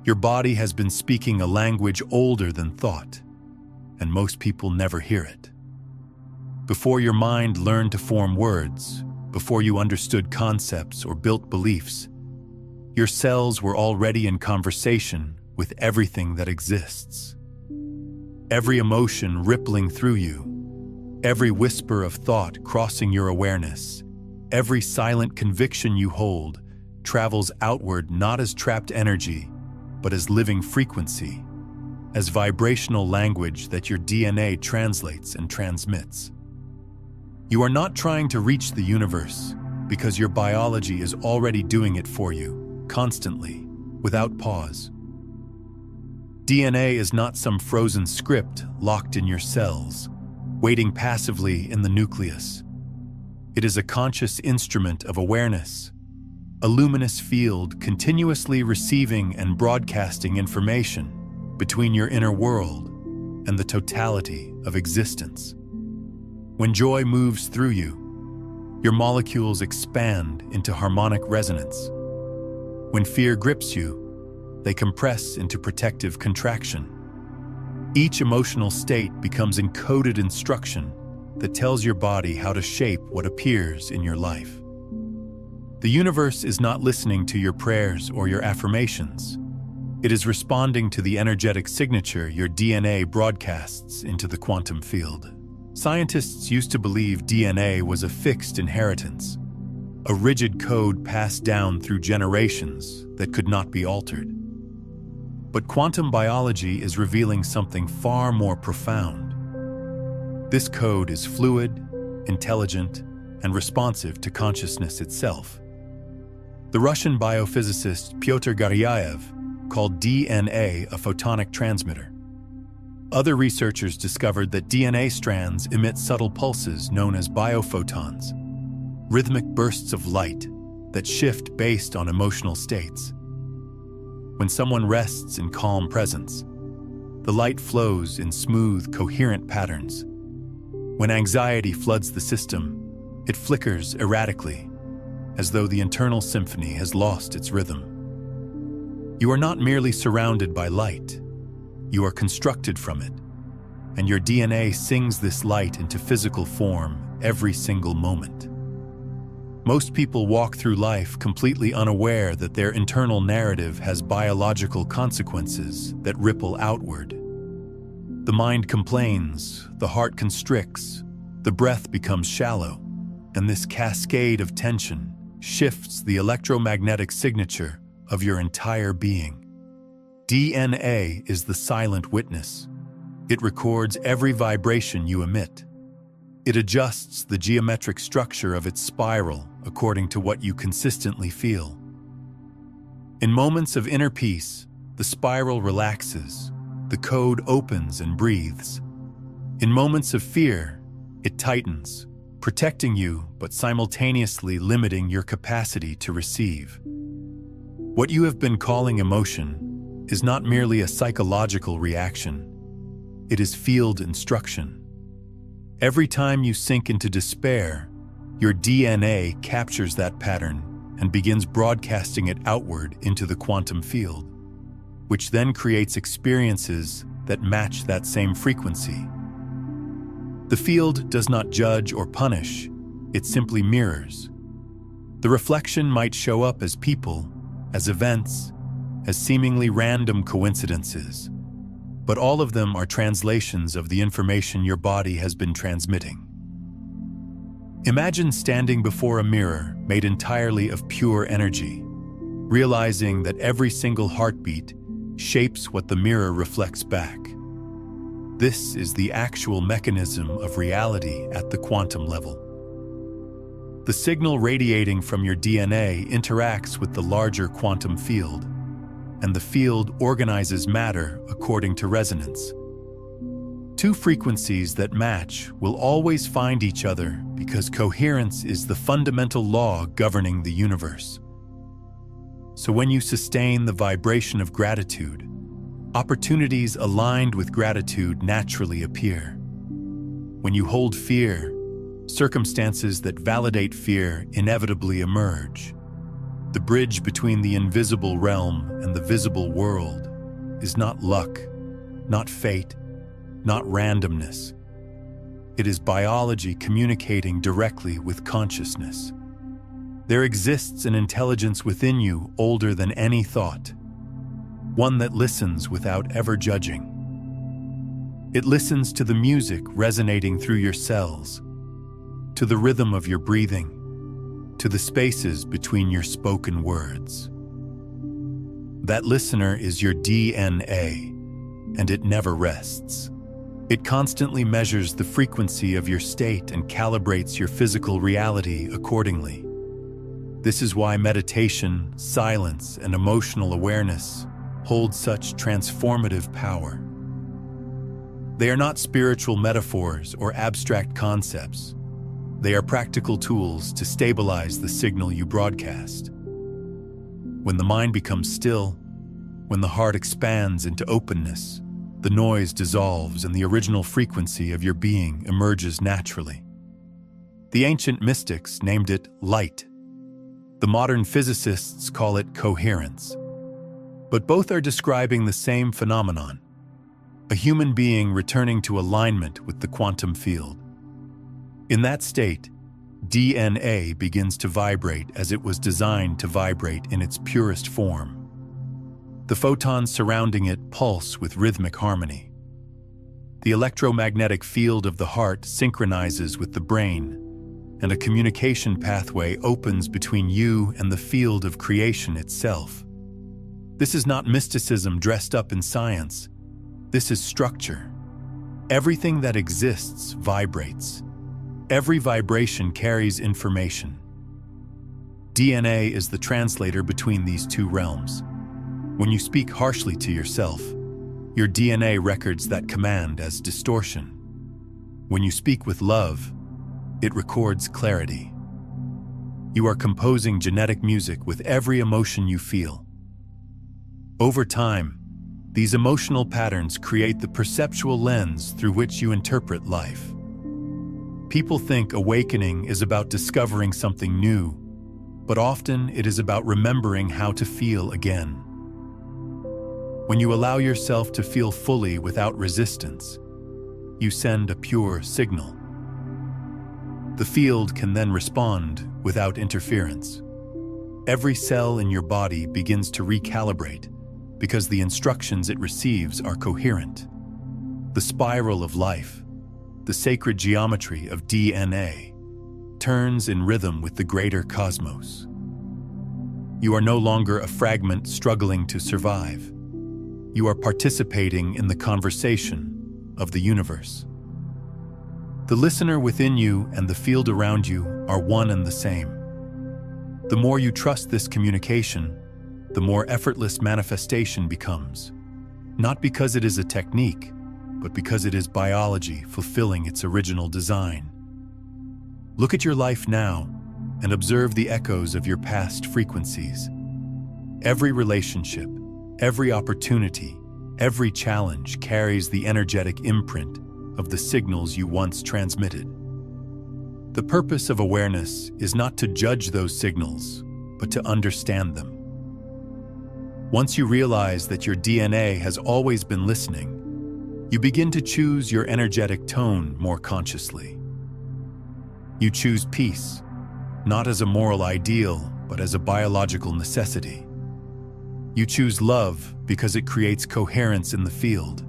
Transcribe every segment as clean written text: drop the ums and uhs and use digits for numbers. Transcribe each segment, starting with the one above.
Your body has been speaking a language older than thought, and most people never hear it. Before your mind learned to form words, before you understood concepts or built beliefs, your cells were already in conversation with everything that exists. Every emotion rippling through you, every whisper of thought crossing your awareness, every silent conviction you hold travels outward not as trapped energy, but as living frequency, as vibrational language that your DNA translates and transmits. You are not trying to reach the universe because your biology is already doing it for you, constantly, without pause. DNA is not some frozen script locked in your cells, waiting passively in the nucleus. It is a conscious instrument of awareness, a luminous field continuously receiving and broadcasting information between your inner world and the totality of existence. When joy moves through you, your molecules expand into harmonic resonance. When fear grips you, they compress into protective contraction. Each emotional state becomes encoded instruction that tells your body how to shape what appears in your life. The universe is not listening to your prayers or your affirmations. It is responding to the energetic signature your DNA broadcasts into the quantum field. Scientists used to believe DNA was a fixed inheritance, a rigid code passed down through generations that could not be altered. But quantum biology is revealing something far more profound. This code is fluid, intelligent, and responsive to consciousness itself. The Russian biophysicist Pyotr Garyaev called DNA a photonic transmitter. Other researchers discovered that DNA strands emit subtle pulses known as biophotons, rhythmic bursts of light that shift based on emotional states. When someone rests in calm presence, the light flows in smooth, coherent patterns. When anxiety floods the system, it flickers erratically, as though the internal symphony has lost its rhythm. You are not merely surrounded by light, you are constructed from it, and your DNA sings this light into physical form every single moment. Most people walk through life completely unaware that their internal narrative has biological consequences that ripple outward. The mind complains, the heart constricts, the breath becomes shallow, and this cascade of tension shifts the electromagnetic signature of your entire being. DNA is the silent witness. It records every vibration you emit. It adjusts the geometric structure of its spiral according to what you consistently feel. In moments of inner peace, the spiral relaxes, the code opens and breathes. In moments of fear, it tightens, protecting you but simultaneously limiting your capacity to receive. What you have been calling emotion is not merely a psychological reaction. It is field instruction. Every time you sink into despair, your DNA captures that pattern and begins broadcasting it outward into the quantum field, which then creates experiences that match that same frequency. The field does not judge or punish, it simply mirrors. The reflection might show up as people, as events, as seemingly random coincidences, but all of them are translations of the information your body has been transmitting. Imagine standing before a mirror made entirely of pure energy, realizing that every single heartbeat shapes what the mirror reflects back. This is the actual mechanism of reality at the quantum level. The signal radiating from your DNA interacts with the larger quantum field, and the field organizes matter according to resonance. Two frequencies that match will always find each other because coherence is the fundamental law governing the universe. So when you sustain the vibration of gratitude, opportunities aligned with gratitude naturally appear. When you hold fear, circumstances that validate fear inevitably emerge. The bridge between the invisible realm and the visible world is not luck, not fate, not randomness. It is biology communicating directly with consciousness. There exists an intelligence within you older than any thought, one that listens without ever judging. It listens to the music resonating through your cells, to the rhythm of your breathing, to the spaces between your spoken words. That listener is your DNA, and it never rests. It constantly measures the frequency of your state and calibrates your physical reality accordingly. This is why meditation, silence, and emotional awareness hold such transformative power. They are not spiritual metaphors or abstract concepts. They are practical tools to stabilize the signal you broadcast. When the mind becomes still, when the heart expands into openness, the noise dissolves and the original frequency of your being emerges naturally. The ancient mystics named it light. The modern physicists call it coherence. But both are describing the same phenomenon, a human being returning to alignment with the quantum field. In that state, DNA begins to vibrate as it was designed to vibrate in its purest form. The photons surrounding it pulse with rhythmic harmony. The electromagnetic field of the heart synchronizes with the brain, and a communication pathway opens between you and the field of creation itself. This is not mysticism dressed up in science. This is structure. Everything that exists vibrates. Every vibration carries information. DNA is the translator between these two realms. When you speak harshly to yourself, your DNA records that command as distortion. When you speak with love, it records clarity. You are composing genetic music with every emotion you feel. Over time, these emotional patterns create the perceptual lens through which you interpret life. People think awakening is about discovering something new, but often it is about remembering how to feel again. When you allow yourself to feel fully without resistance, you send a pure signal. The field can then respond without interference. Every cell in your body begins to recalibrate because the instructions it receives are coherent. The spiral of life, the sacred geometry of DNA, turns in rhythm with the greater cosmos. You are no longer a fragment struggling to survive. You are participating in the conversation of the universe. The listener within you and the field around you are one and the same. The more you trust this communication, the more effortless manifestation becomes, not because it is a technique, but because it is biology fulfilling its original design. Look at your life now and observe the echoes of your past frequencies. Every relationship, every opportunity, every challenge carries the energetic imprint of the signals you once transmitted. The purpose of awareness is not to judge those signals, but to understand them. Once you realize that your DNA has always been listening, you begin to choose your energetic tone more consciously. You choose peace, not as a moral ideal, but as a biological necessity. You choose love because it creates coherence in the field.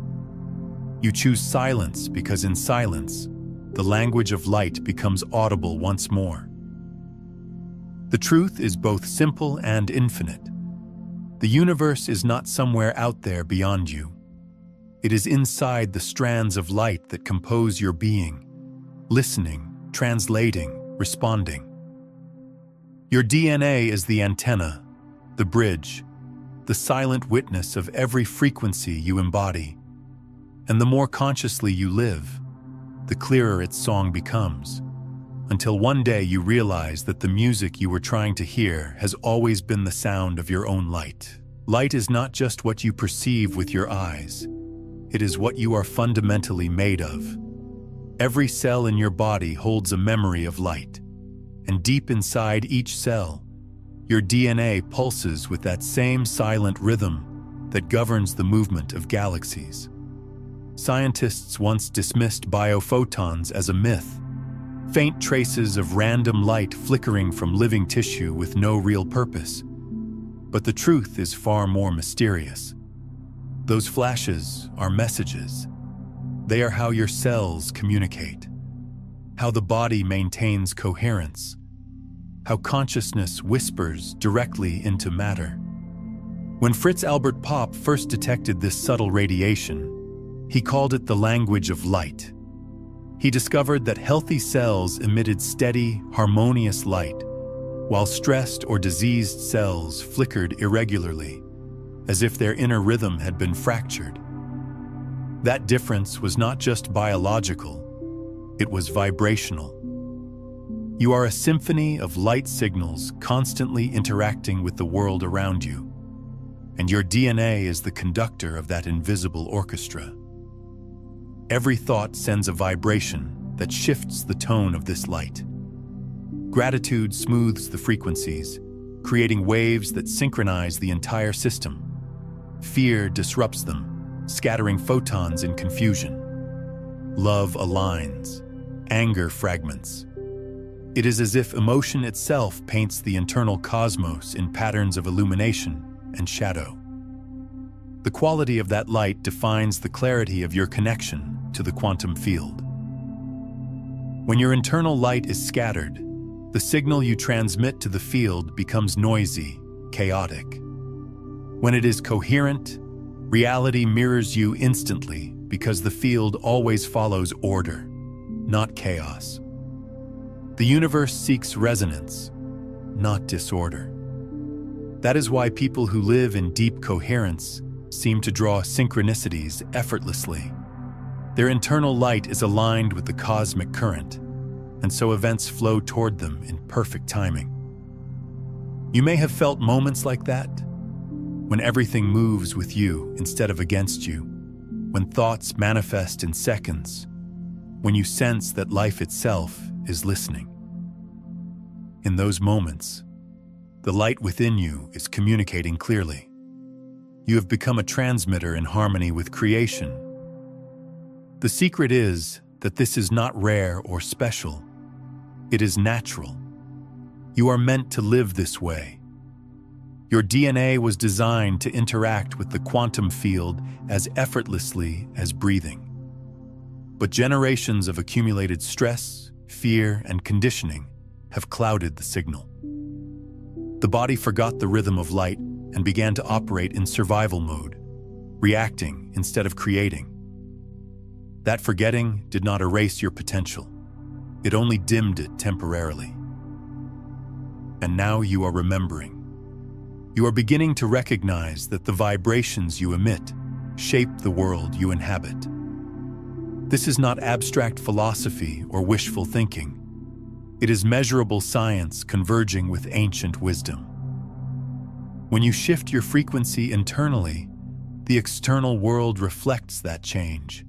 You choose silence because in silence, the language of light becomes audible once more. The truth is both simple and infinite. The universe is not somewhere out there beyond you. It is inside the strands of light that compose your being, listening, translating, responding. Your DNA is the antenna, the bridge, the silent witness of every frequency you embody. And the more consciously you live, the clearer its song becomes, until one day you realize that the music you were trying to hear has always been the sound of your own light. Light is not just what you perceive with your eyes. It is what you are fundamentally made of. Every cell in your body holds a memory of light, and deep inside each cell, Your DNA pulses with that same silent rhythm that governs the movement of galaxies. Scientists once dismissed biophotons as a myth, faint traces of random light flickering from living tissue with no real purpose. But the truth is far more mysterious. Those flashes are messages. They are how your cells communicate, how the body maintains coherence, how consciousness whispers directly into matter. When Fritz Albert Popp first detected this subtle radiation, he called it the language of light. He discovered that healthy cells emitted steady, harmonious light, while stressed or diseased cells flickered irregularly, as if their inner rhythm had been fractured. That difference was not just biological, it was vibrational. You are a symphony of light signals constantly interacting with the world around you, and your DNA is the conductor of that invisible orchestra. Every thought sends a vibration that shifts the tone of this light. Gratitude smooths the frequencies, creating waves that synchronize the entire system. Fear disrupts them, scattering photons in confusion. Love aligns, anger fragments. It is as if emotion itself paints the internal cosmos in patterns of illumination and shadow. The quality of that light defines the clarity of your connection to the quantum field. When your internal light is scattered, the signal you transmit to the field becomes noisy, chaotic. When it is coherent, reality mirrors you instantly because the field always follows order, not chaos. The universe seeks resonance, not disorder. That is why people who live in deep coherence seem to draw synchronicities effortlessly. Their internal light is aligned with the cosmic current, and so events flow toward them in perfect timing. You may have felt moments like that, when everything moves with you instead of against you, when thoughts manifest in seconds, when you sense that life itself is listening. In those moments, the light within you is communicating clearly. You have become a transmitter in harmony with creation. The secret is that this is not rare or special. It is natural. You are meant to live this way. Your DNA was designed to interact with the quantum field as effortlessly as breathing. But generations of accumulated stress, fear, and conditioning have clouded the signal. The body forgot the rhythm of light and began to operate in survival mode, reacting instead of creating. That forgetting did not erase your potential. It only dimmed it temporarily. And now you are remembering. You are beginning to recognize that the vibrations you emit shape the world you inhabit. This is not abstract philosophy or wishful thinking. It is measurable science converging with ancient wisdom. When you shift your frequency internally, the external world reflects that change.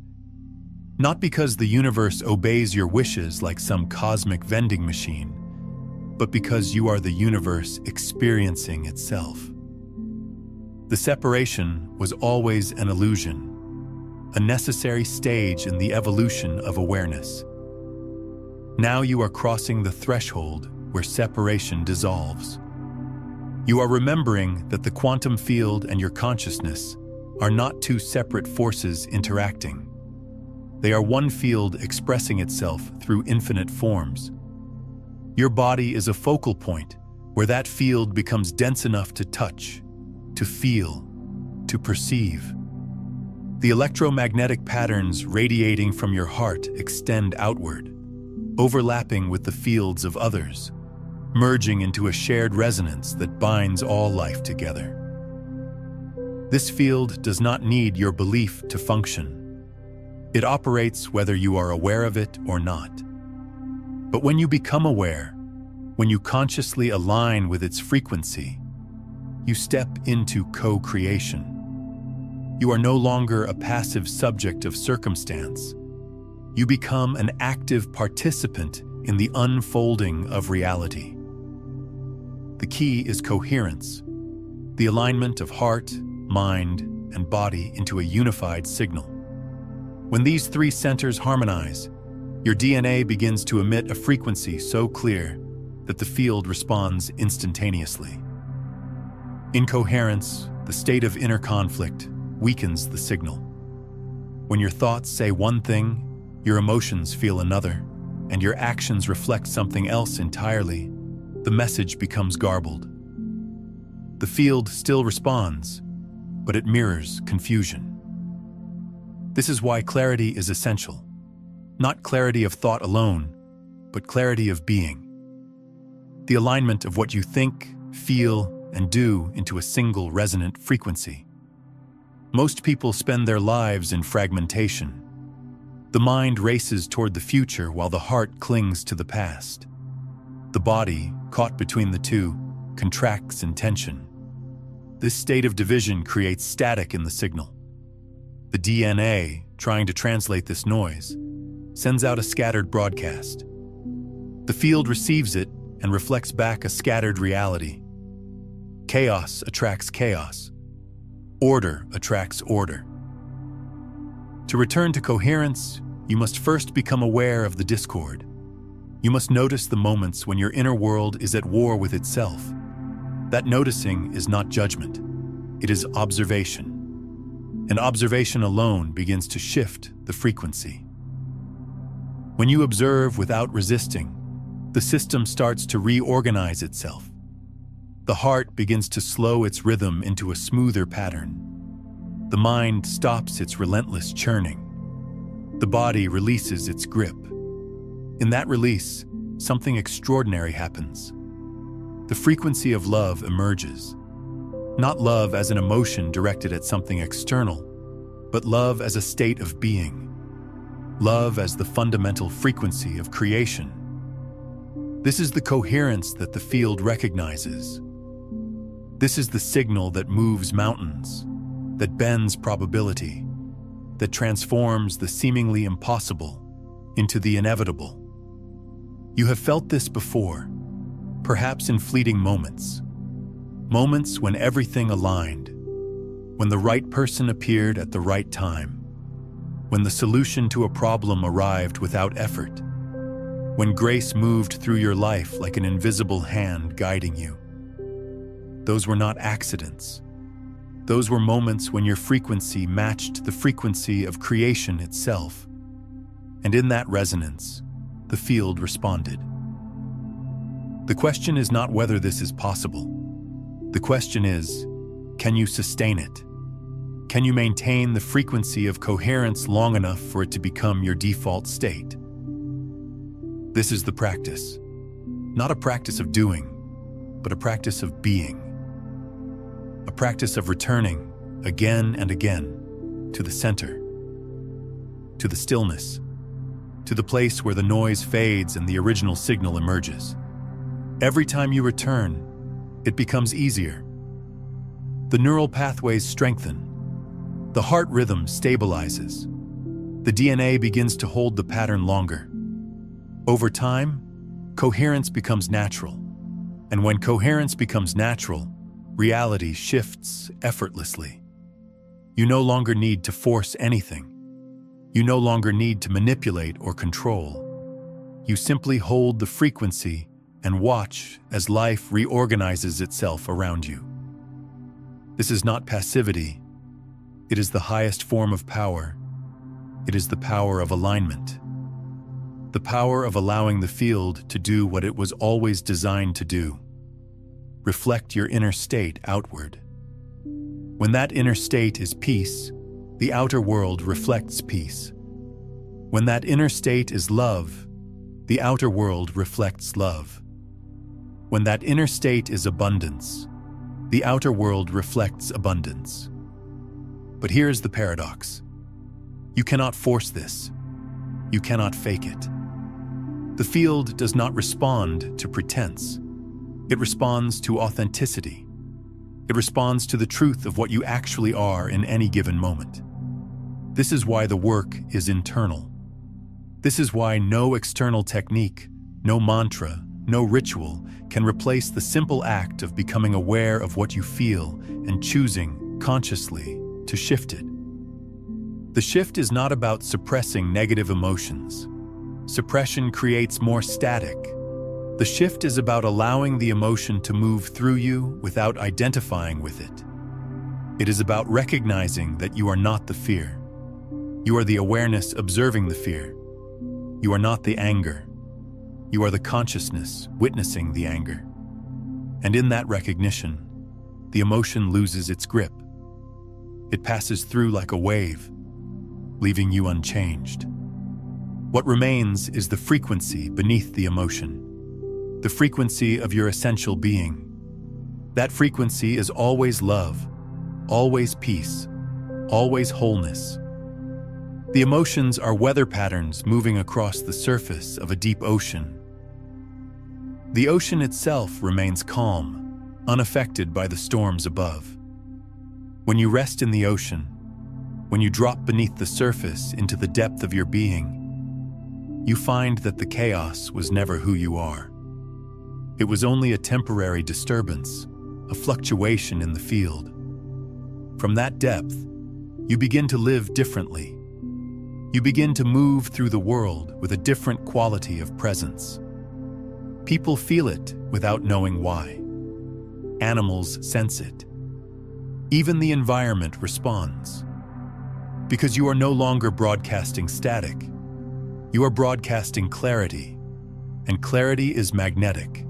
Not because the universe obeys your wishes like some cosmic vending machine, but because you are the universe experiencing itself. The separation was always an illusion, a necessary stage in the evolution of awareness. Now you are crossing the threshold where separation dissolves. You are remembering that the quantum field and your consciousness are not two separate forces interacting. They are one field expressing itself through infinite forms. Your body is a focal point where that field becomes dense enough to touch, to feel, to perceive. The electromagnetic patterns radiating from your heart extend outward, overlapping with the fields of others, merging into a shared resonance that binds all life together. This field does not need your belief to function. It operates whether you are aware of it or not. But when you become aware, when you consciously align with its frequency, you step into co-creation. You are no longer a passive subject of circumstance. You become an active participant in the unfolding of reality. The key is coherence, the alignment of heart, mind, and body into a unified signal. When these three centers harmonize, your DNA begins to emit a frequency so clear that the field responds instantaneously. In coherence, the state of inner conflict weakens the signal. When your thoughts say one thing, your emotions feel another, and your actions reflect something else entirely, the message becomes garbled. The field still responds, but it mirrors confusion. This is why clarity is essential. Not clarity of thought alone, but clarity of being. The alignment of what you think, feel, and do into a single resonant frequency. Most people spend their lives in fragmentation. The mind races toward the future while the heart clings to the past. The body, caught between the two, contracts in tension. This state of division creates static in the signal. The DNA, trying to translate this noise, sends out a scattered broadcast. The field receives it and reflects back a scattered reality. Chaos attracts chaos. Order attracts order. To return to coherence, you must first become aware of the discord. You must notice the moments when your inner world is at war with itself. That noticing is not judgment. It is observation. And observation alone begins to shift the frequency. When you observe without resisting, the system starts to reorganize itself. The heart begins to slow its rhythm into a smoother pattern. The mind stops its relentless churning. The body releases its grip. In that release, something extraordinary happens. The frequency of love emerges. Not love as an emotion directed at something external, but love as a state of being. Love as the fundamental frequency of creation. This is the coherence that the field recognizes. This is the signal that moves mountains, that bends probability, that transforms the seemingly impossible into the inevitable. You have felt this before, perhaps in fleeting moments. Moments when everything aligned, when the right person appeared at the right time, when the solution to a problem arrived without effort, when grace moved through your life like an invisible hand guiding you. Those were not accidents. Those were moments when your frequency matched the frequency of creation itself. And in that resonance, the field responded. The question is not whether this is possible. The question is, can you sustain it? Can you maintain the frequency of coherence long enough for it to become your default state? This is the practice. Not a practice of doing, but a practice of being. A practice of returning, again and again, to the center, to the stillness, to the place where the noise fades and the original signal emerges. Every time you return, it becomes easier. The neural pathways strengthen. The heart rhythm stabilizes. The DNA begins to hold the pattern longer. Over time, coherence becomes natural. And when coherence becomes natural, reality shifts effortlessly. You no longer need to force anything. You no longer need to manipulate or control. You simply hold the frequency and watch as life reorganizes itself around you. This is not passivity. It is the highest form of power. It is the power of alignment. The power of allowing the field to do what it was always designed to do. Reflect your inner state outward. When that inner state is peace, the outer world reflects peace. When that inner state is love, the outer world reflects love. When that inner state is abundance, the outer world reflects abundance. But here's the paradox. You cannot force this. You cannot fake it. The field does not respond to pretense. It responds to authenticity. It responds to the truth of what you actually are in any given moment. This is why the work is internal. This is why no external technique, no mantra, no ritual can replace the simple act of becoming aware of what you feel and choosing, consciously, to shift it. The shift is not about suppressing negative emotions. Suppression creates more static. The shift is about allowing the emotion to move through you without identifying with it. It is about recognizing that you are not the fear. You are the awareness observing the fear. You are not the anger. You are the consciousness witnessing the anger. And in that recognition, the emotion loses its grip. It passes through like a wave, leaving you unchanged. What remains is the frequency beneath the emotion, the frequency of your essential being. That frequency is always love, always peace, always wholeness. The emotions are weather patterns moving across the surface of a deep ocean. The ocean itself remains calm, unaffected by the storms above. When you rest in the ocean, when you drop beneath the surface into the depth of your being, you find that the chaos was never who you are. It was only a temporary disturbance, a fluctuation in the field. From that depth, you begin to live differently. You begin to move through the world with a different quality of presence. People feel it without knowing why. Animals sense it. Even the environment responds. Because you are no longer broadcasting static. You are broadcasting clarity, and clarity is magnetic.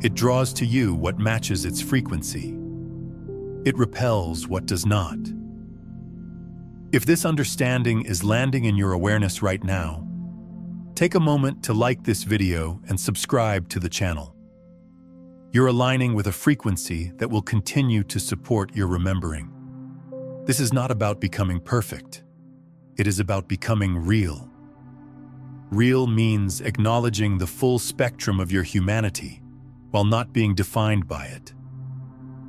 It draws to you what matches its frequency. It repels what does not. If this understanding is landing in your awareness right now, take a moment to like this video and subscribe to the channel. You're aligning with a frequency that will continue to support your remembering. This is not about becoming perfect. It is about becoming real. Real means acknowledging the full spectrum of your humanity while not being defined by it.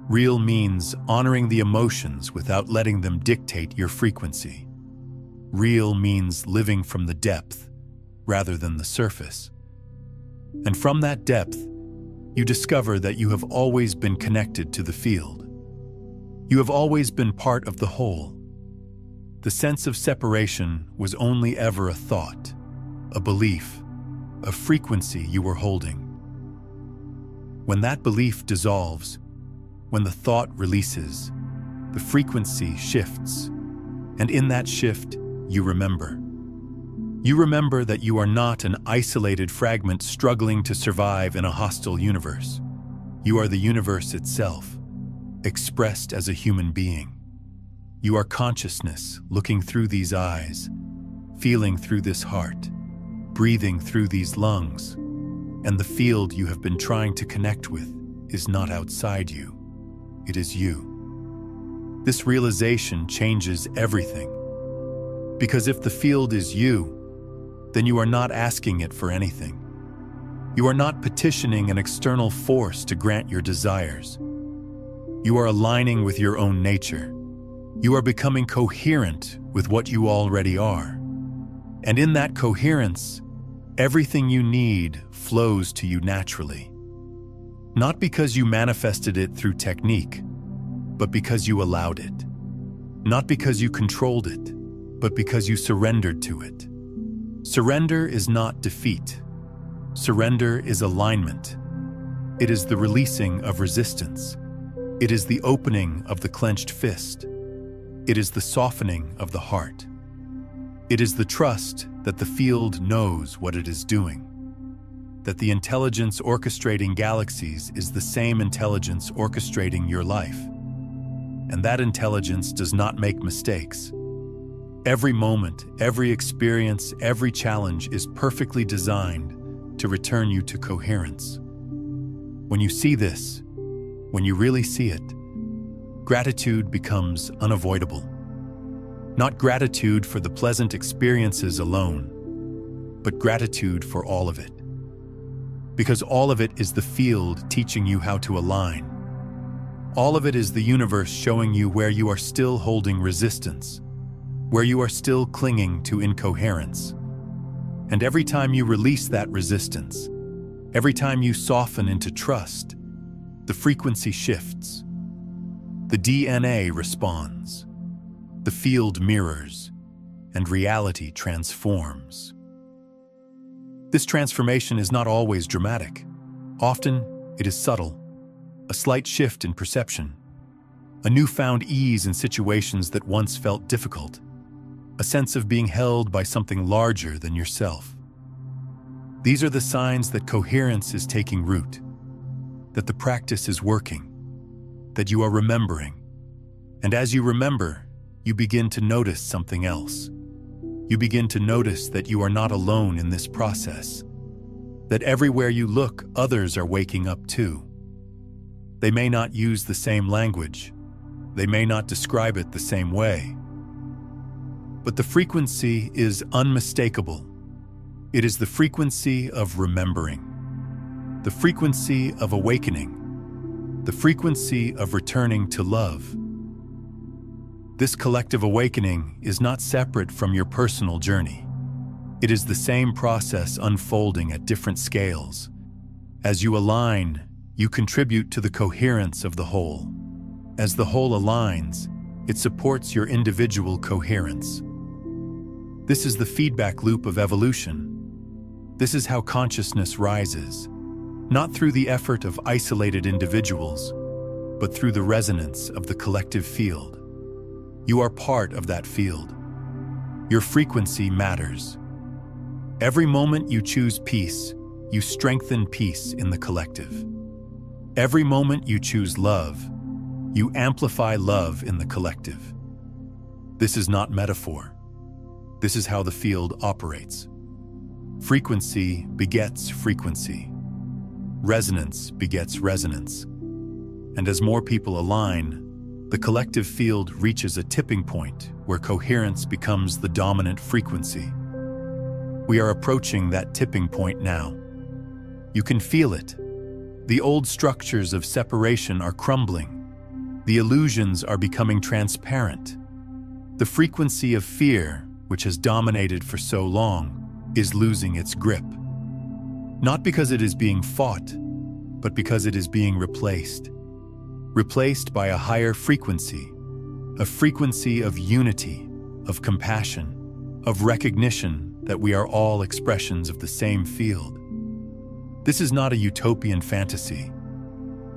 Real means honoring the emotions without letting them dictate your frequency. Real means living from the depth rather than the surface. And from that depth, you discover that you have always been connected to the field. You have always been part of the whole. The sense of separation was only ever a thought, a belief, a frequency you were holding. When that belief dissolves, when the thought releases, the frequency shifts, and in that shift, you remember. You remember that you are not an isolated fragment struggling to survive in a hostile universe. You are the universe itself, expressed as a human being. You are consciousness looking through these eyes, feeling through this heart, breathing through these lungs, and the field you have been trying to connect with is not outside you. It is you. This realization changes everything. Because if the field is you, then you are not asking it for anything. You are not petitioning an external force to grant your desires. You are aligning with your own nature. You are becoming coherent with what you already are. And in that coherence, everything you need flows to you naturally. Not because you manifested it through technique, but because you allowed it. Not because you controlled it, but because you surrendered to it. Surrender is not defeat. Surrender is alignment. It is the releasing of resistance. It is the opening of the clenched fist. It is the softening of the heart. It is the trust that the field knows what it is doing. That the intelligence orchestrating galaxies is the same intelligence orchestrating your life. And that intelligence does not make mistakes. Every moment, every experience, every challenge is perfectly designed to return you to coherence. When you see this, when you really see it, gratitude becomes unavoidable. Not gratitude for the pleasant experiences alone, but gratitude for all of it. Because all of it is the field teaching you how to align. All of it is the universe showing you where you are still holding resistance, where you are still clinging to incoherence. And every time you release that resistance, Every time you soften into trust, the frequency shifts. The DNA responds. The field mirrors, and reality transforms. This transformation is not always dramatic. Often, it is subtle. A slight shift in perception. A newfound ease in situations that once felt difficult. A sense of being held by something larger than yourself. These are the signs that coherence is taking root, that the practice is working, that you are remembering. And as you remember, you begin to notice something else. You begin to notice that you are not alone in this process, that everywhere you look, others are waking up too. They may not use the same language, they may not describe it the same way, but the frequency is unmistakable. It is the frequency of remembering, the frequency of awakening, the frequency of returning to love. This collective awakening is not separate from your personal journey. It is the same process unfolding at different scales. As you align, you contribute to the coherence of the whole. As the whole aligns, it supports your individual coherence. This is the feedback loop of evolution. This is how consciousness rises, not through the effort of isolated individuals, but through the resonance of the collective field. You are part of that field. Your frequency matters. Every moment you choose peace, you strengthen peace in the collective. Every moment you choose love, you amplify love in the collective. This is not metaphor. This is how the field operates. Frequency begets frequency. Resonance begets resonance. And as more people align, the collective field reaches a tipping point where coherence becomes the dominant frequency. We are approaching that tipping point now. You can feel it. The old structures of separation are crumbling. The illusions are becoming transparent. The frequency of fear, which has dominated for so long, is losing its grip. Not because it is being fought, but because it is being replaced. Replaced by a higher frequency, a frequency of unity, of compassion, of recognition that we are all expressions of the same field. This is not a utopian fantasy.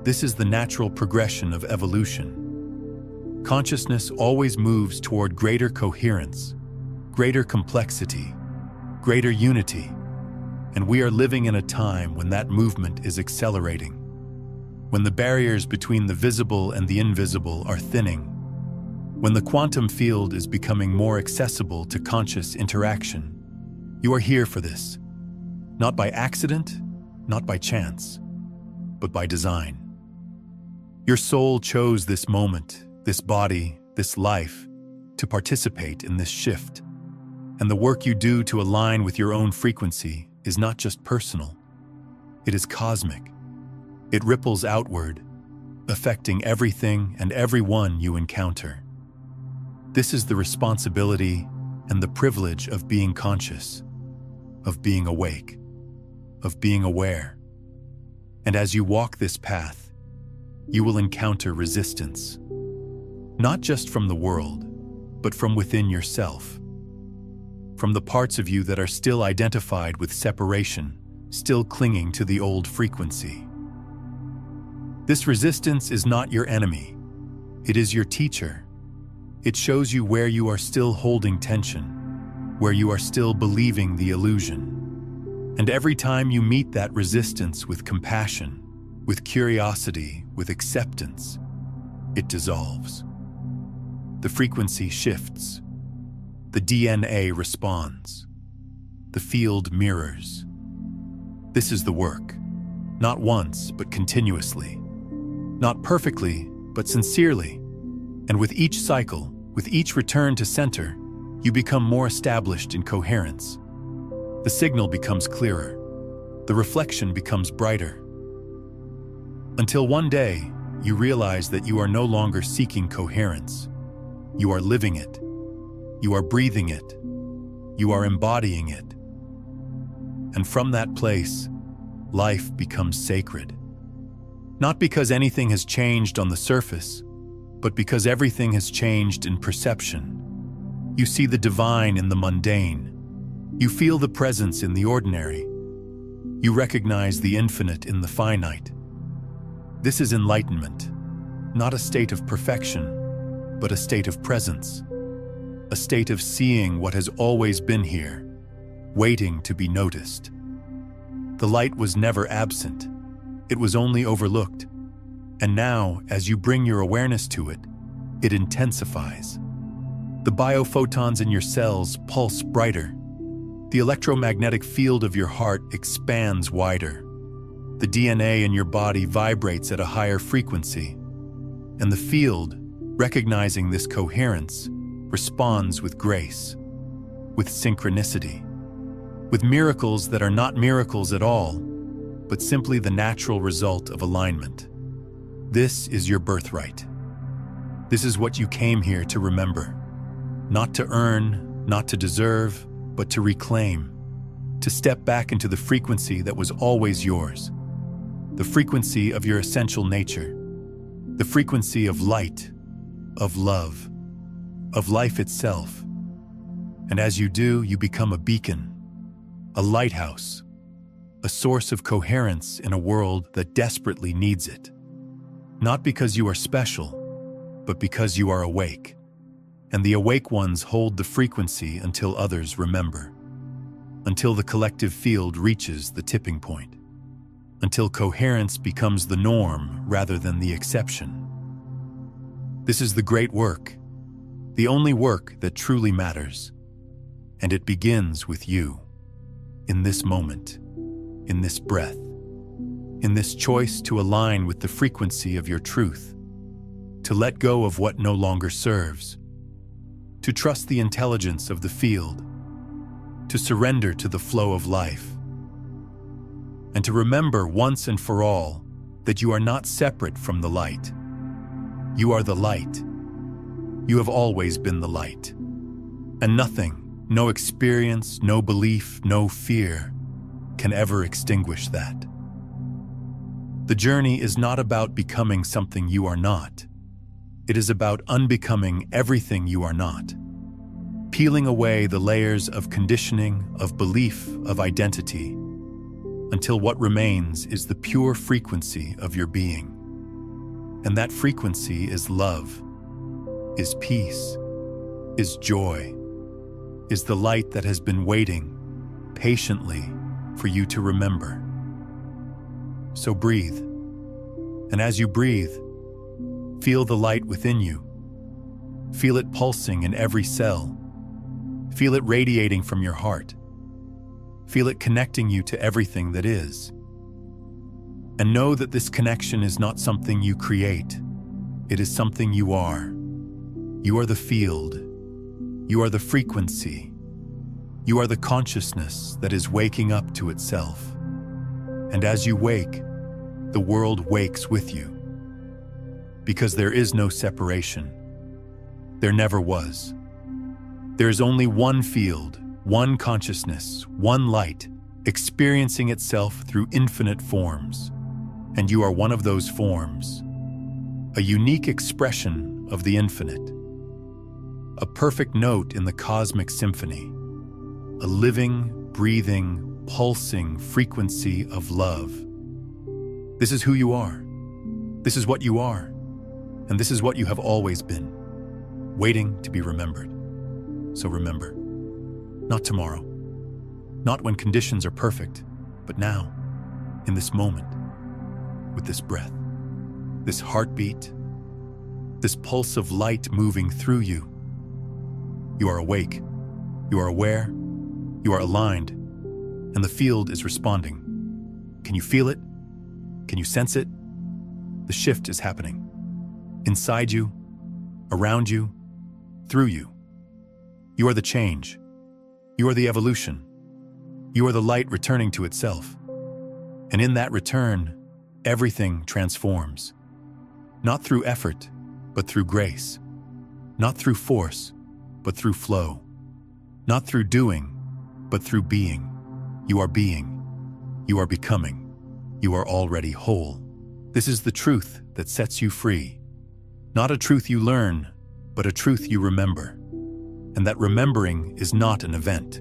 This is the natural progression of evolution. Consciousness always moves toward greater coherence, greater complexity, greater unity, and we are living in a time when that movement is accelerating, when the barriers between the visible and the invisible are thinning, when the quantum field is becoming more accessible to conscious interaction. You are here for this, not by accident, not by chance, but by design. Your soul chose this moment, this body, this life, to participate in this shift. And the work you do to align with your own frequency is not just personal. It is cosmic. It ripples outward, affecting everything and everyone you encounter. This is the responsibility and the privilege of being conscious, of being awake, of being aware. And as you walk this path, you will encounter resistance, not just from the world, but from within yourself. From the parts of you that are still identified with separation, still clinging to the old frequency. This resistance is not your enemy. It is your teacher. It shows you where you are still holding tension, where you are still believing the illusion. And every time you meet that resistance with compassion, with curiosity, with acceptance, it dissolves. The frequency shifts. The DNA responds. The field mirrors. This is the work. Not once, but continuously. Not perfectly, but sincerely. And with each cycle, with each return to center, you become more established in coherence. The signal becomes clearer. The reflection becomes brighter. Until one day, you realize that you are no longer seeking coherence. You are living it. You are breathing it. You are embodying it. And from that place, life becomes sacred. Not because anything has changed on the surface, but because everything has changed in perception. You see the divine in the mundane. You feel the presence in the ordinary. You recognize the infinite in the finite. This is enlightenment, not a state of perfection, but a state of presence, a state of seeing what has always been here, waiting to be noticed. The light was never absent. It was only overlooked. And now, as you bring your awareness to it, it intensifies. The biophotons in your cells pulse brighter. The electromagnetic field of your heart expands wider. The DNA in your body vibrates at a higher frequency. And the field, recognizing this coherence, responds with grace, with synchronicity, with miracles that are not miracles at all, but simply the natural result of alignment. This is your birthright. This is what you came here to remember. Not to earn, not to deserve, but to reclaim. To step back into the frequency that was always yours. The frequency of your essential nature. The frequency of light, of love, of life itself. And as you do, you become a beacon, a lighthouse, a source of coherence in a world that desperately needs it. Not because you are special, but because you are awake. And the awake ones hold the frequency until others remember. Until the collective field reaches the tipping point. Until coherence becomes the norm rather than the exception. This is the great work, the only work that truly matters. And it begins with you, in this moment, in this breath, in this choice to align with the frequency of your truth, to let go of what no longer serves, to trust the intelligence of the field, to surrender to the flow of life, and to remember once and for all that you are not separate from the light. You are the light. You have always been the light. And nothing, no experience, no belief, no fear, can ever extinguish that. The journey is not about becoming something you are not. It is about unbecoming everything you are not. Peeling away the layers of conditioning, of belief, of identity, until what remains is the pure frequency of your being. And that frequency is love, is peace, is joy, is the light that has been waiting patiently for you to remember. So breathe. And as you breathe, feel the light within you. Feel it pulsing in every cell. Feel it radiating from your heart. Feel it connecting you to everything that is. And know that this connection is not something you create. It is something you are. You are the field. You are the frequency. You are the consciousness that is waking up to itself. And as you wake, the world wakes with you. Because there is no separation. There never was. There is only one field, one consciousness, one light, experiencing itself through infinite forms. And you are one of those forms. A unique expression of the infinite. A perfect note in the cosmic symphony. A living, breathing, pulsing frequency of love. This is who you are. This is what you are. And this is what you have always been, waiting to be remembered. So remember, not tomorrow, not when conditions are perfect, but now, in this moment, with this breath, this heartbeat, this pulse of light moving through you. You are awake, you are aware, you are aligned, and the field is responding. Can you feel it? Can you sense it? The shift is happening. Inside you, around you, through you. You are the change. You are the evolution. You are the light returning to itself. And in that return, everything transforms. Not through effort, but through grace. Not through force, but through flow. Not through doing, but through being. You are being. You are becoming. You are already whole. This is the truth that sets you free. Not a truth you learn, but a truth you remember. And that remembering is not an event.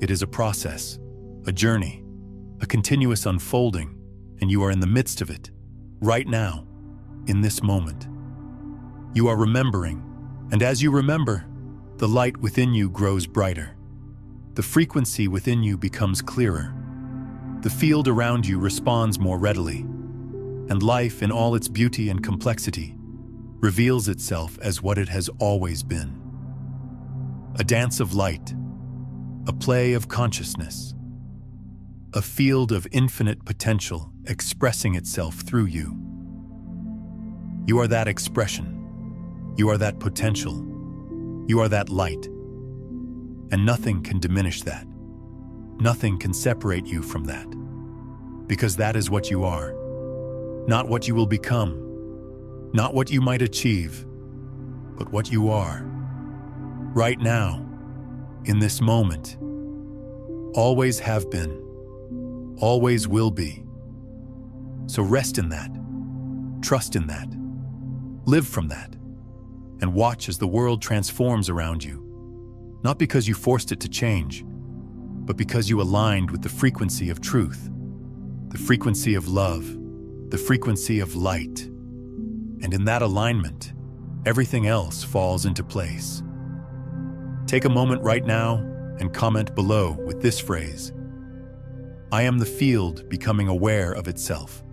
It is a process, a journey, a continuous unfolding, and you are in the midst of it, right now, in this moment. You are remembering, and as you remember, the light within you grows brighter. The frequency within you becomes clearer. The field around you responds more readily, and life in all its beauty and complexity reveals itself as what it has always been. A dance of light, a play of consciousness, a field of infinite potential expressing itself through you. You are that expression. You are that potential. You are that light. And nothing can diminish that. Nothing can separate you from that. Because that is what you are. Not what you will become. Not what you might achieve. But what you are. Right now. In this moment. Always have been. Always will be. So rest in that. Trust in that. Live from that. And watch as the world transforms around you. Not because you forced it to change, but because you aligned with the frequency of truth, the frequency of love, the frequency of light. And in that alignment, everything else falls into place. Take a moment right now and comment below with this phrase: I am the field becoming aware of itself.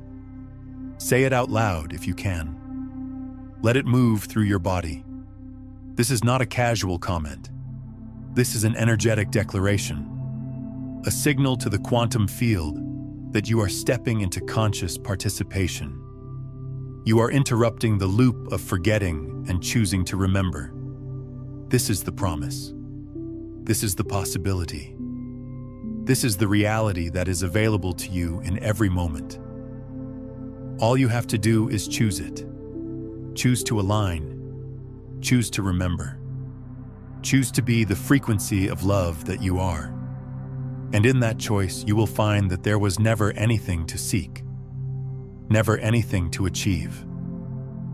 Say it out loud if you can. Let it move through your body. This is not a casual comment. This is an energetic declaration, a signal to the quantum field that you are stepping into conscious participation. You are interrupting the loop of forgetting and choosing to remember. This is the promise. This is the possibility. This is the reality that is available to you in every moment. All you have to do is choose it. Choose to align. Choose to remember. Choose to be the frequency of love that you are. And in that choice, you will find that there was never anything to seek, never anything to achieve,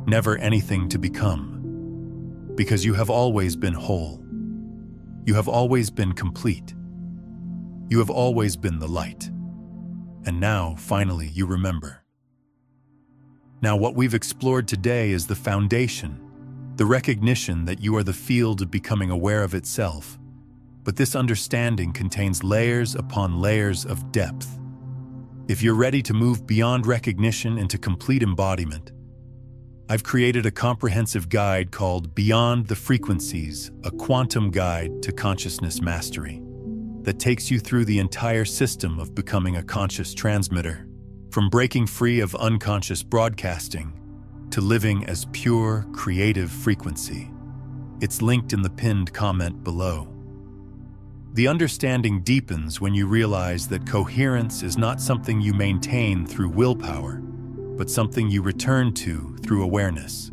never anything to become, because you have always been whole. You have always been complete. You have always been the light. And now, finally, you remember. Now, what we've explored today is the foundation, the recognition that you are the field of becoming aware of itself. But this understanding contains layers upon layers of depth. If you're ready to move beyond recognition into complete embodiment, I've created a comprehensive guide called Beyond the Frequencies, a quantum guide to consciousness mastery, that takes you through the entire system of becoming a conscious transmitter, from breaking free of unconscious broadcasting to living as pure, creative frequency. It's linked in the pinned comment below. The understanding deepens when you realize that coherence is not something you maintain through willpower, but something you return to through awareness.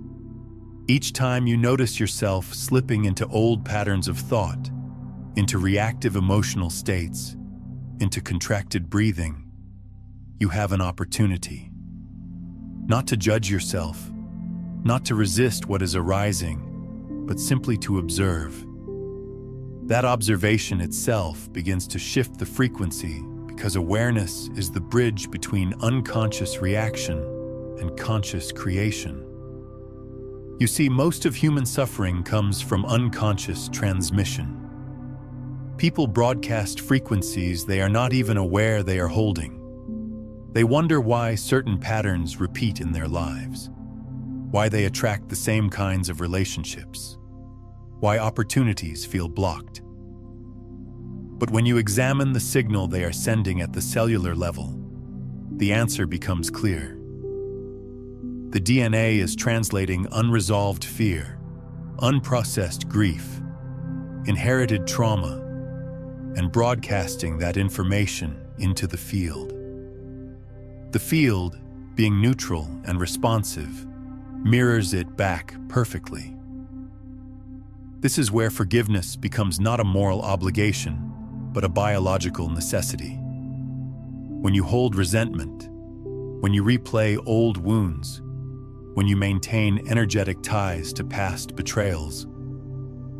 Each time you notice yourself slipping into old patterns of thought, into reactive emotional states, into contracted breathing, you have an opportunity. Not to judge yourself, not to resist what is arising, but simply to observe. That observation itself begins to shift the frequency because awareness is the bridge between unconscious reaction and conscious creation. You see, most of human suffering comes from unconscious transmission. People broadcast frequencies they are not even aware they are holding. They wonder why certain patterns repeat in their lives, why they attract the same kinds of relationships, why opportunities feel blocked. But when you examine the signal they are sending at the cellular level, the answer becomes clear. The DNA is translating unresolved fear, unprocessed grief, inherited trauma, and broadcasting that information into the field. The field, being neutral and responsive, mirrors it back perfectly. This is where forgiveness becomes not a moral obligation, but a biological necessity. When you hold resentment, when you replay old wounds, when you maintain energetic ties to past betrayals,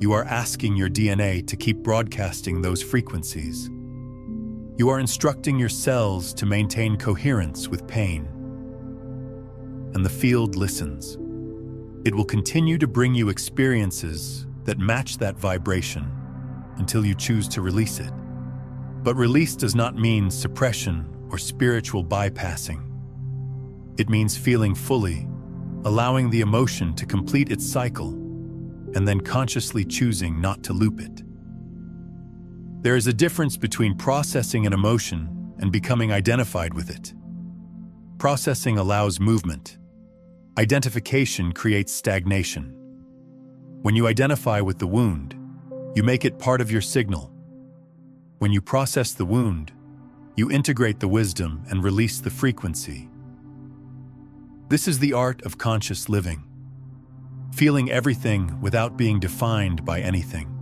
you are asking your DNA to keep broadcasting those frequencies. You are instructing your cells to maintain coherence with pain. And the field listens. It will continue to bring you experiences that match that vibration until you choose to release it. But release does not mean suppression or spiritual bypassing. It means feeling fully, allowing the emotion to complete its cycle, and then consciously choosing not to loop it. There is a difference between processing an emotion and becoming identified with it. Processing allows movement. Identification creates stagnation. When you identify with the wound, you make it part of your signal. When you process the wound, you integrate the wisdom and release the frequency. This is the art of conscious living. Feeling everything without being defined by anything.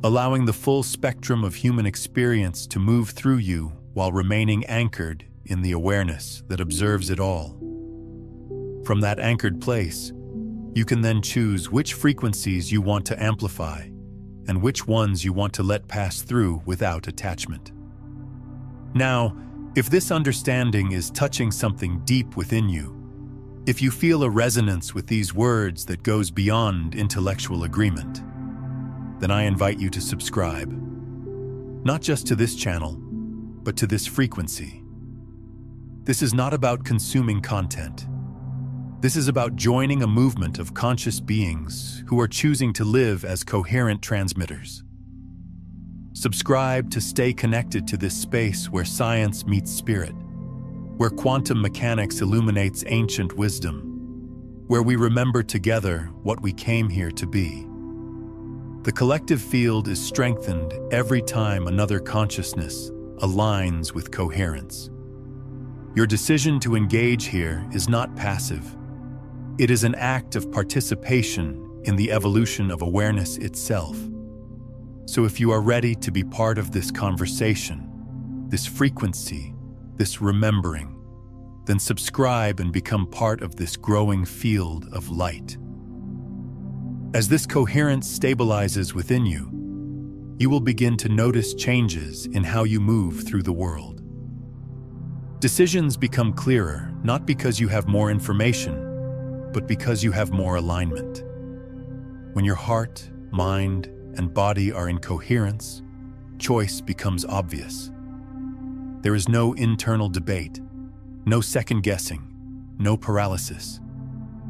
Allowing the full spectrum of human experience to move through you while remaining anchored in the awareness that observes it all. From that anchored place, you can then choose which frequencies you want to amplify and which ones you want to let pass through without attachment. Now, if this understanding is touching something deep within you, if you feel a resonance with these words that goes beyond intellectual agreement, then I invite you to subscribe, not just to this channel, but to this frequency. This is not about consuming content. This is about joining a movement of conscious beings who are choosing to live as coherent transmitters. Subscribe to stay connected to this space where science meets spirit, where quantum mechanics illuminates ancient wisdom, where we remember together what we came here to be. The collective field is strengthened every time another consciousness aligns with coherence. Your decision to engage here is not passive. It is an act of participation in the evolution of awareness itself. So if you are ready to be part of this conversation, this frequency, this remembering, then subscribe and become part of this growing field of light. As this coherence stabilizes within you, you will begin to notice changes in how you move through the world. Decisions become clearer, not because you have more information, but because you have more alignment. When your heart, mind, and body are in coherence, choice becomes obvious. There is no internal debate, no second-guessing, no paralysis.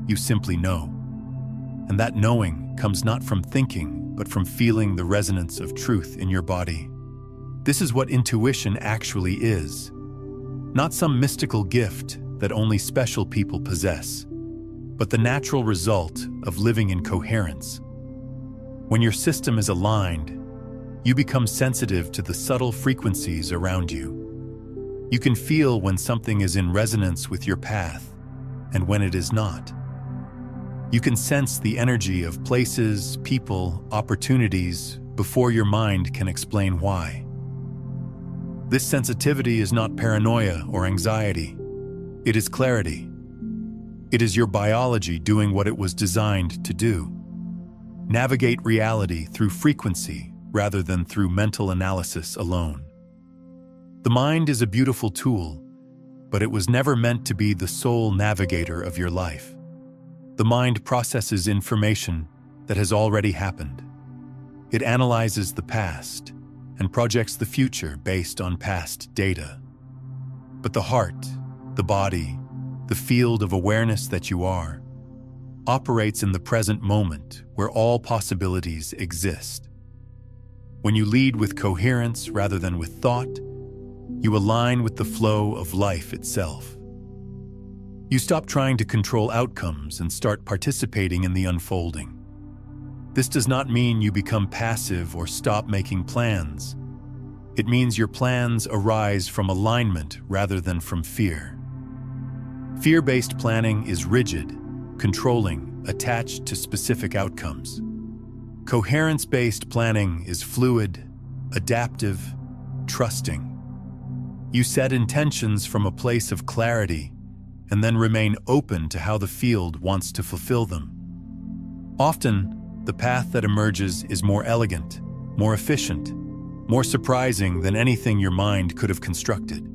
You simply know. And that knowing comes not from thinking, but from feeling the resonance of truth in your body. This is what intuition actually is. Not some mystical gift that only special people possess, but the natural result of living in coherence. When your system is aligned, you become sensitive to the subtle frequencies around you. You can feel when something is in resonance with your path and when it is not. You can sense the energy of places, people, opportunities before your mind can explain why. This sensitivity is not paranoia or anxiety. It is clarity. It is your biology doing what it was designed to do. Navigate reality through frequency rather than through mental analysis alone. The mind is a beautiful tool, but it was never meant to be the sole navigator of your life. The mind processes information that has already happened. It analyzes the past and projects the future based on past data. But the heart, the body, the field of awareness that you are, operates in the present moment where all possibilities exist. When you lead with coherence rather than with thought, you align with the flow of life itself. You stop trying to control outcomes and start participating in the unfolding. This does not mean you become passive or stop making plans. It means your plans arise from alignment rather than from fear. Fear-based planning is rigid, controlling, attached to specific outcomes. Coherence-based planning is fluid, adaptive, trusting. You set intentions from a place of clarity and then remain open to how the field wants to fulfill them. Often, the path that emerges is more elegant, more efficient, more surprising than anything your mind could have constructed.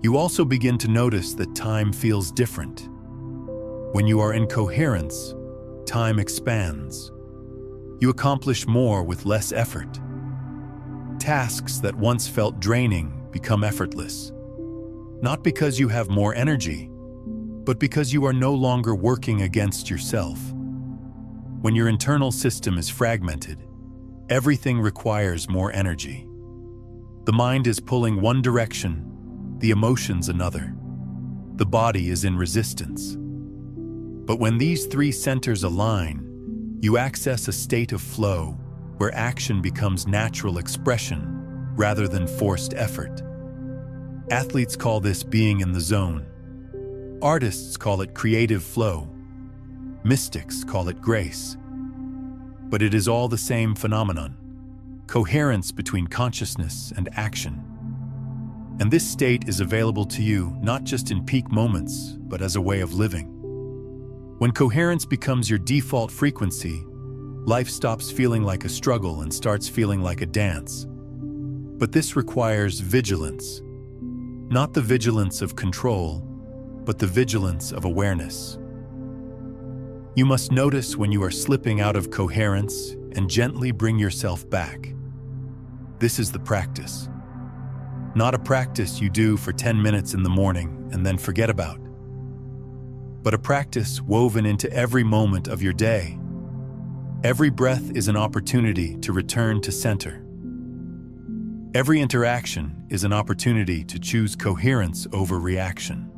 You also begin to notice that time feels different. When you are in coherence, time expands. You accomplish more with less effort. Tasks that once felt draining become effortless. Not because you have more energy, but because you are no longer working against yourself. When your internal system is fragmented, everything requires more energy. The mind is pulling one direction, the emotions another. The body is in resistance. But when these three centers align, you access a state of flow where action becomes natural expression rather than forced effort. Athletes call this being in the zone. Artists call it creative flow. Mystics call it grace. But it is all the same phenomenon, coherence between consciousness and action. And this state is available to you not just in peak moments, but as a way of living. When coherence becomes your default frequency, life stops feeling like a struggle and starts feeling like a dance. But this requires vigilance. Not the vigilance of control, but the vigilance of awareness. You must notice when you are slipping out of coherence and gently bring yourself back. This is the practice. Not a practice you do for 10 minutes in the morning and then forget about, but a practice woven into every moment of your day. Every breath is an opportunity to return to center. Every interaction is an opportunity to choose coherence over reaction.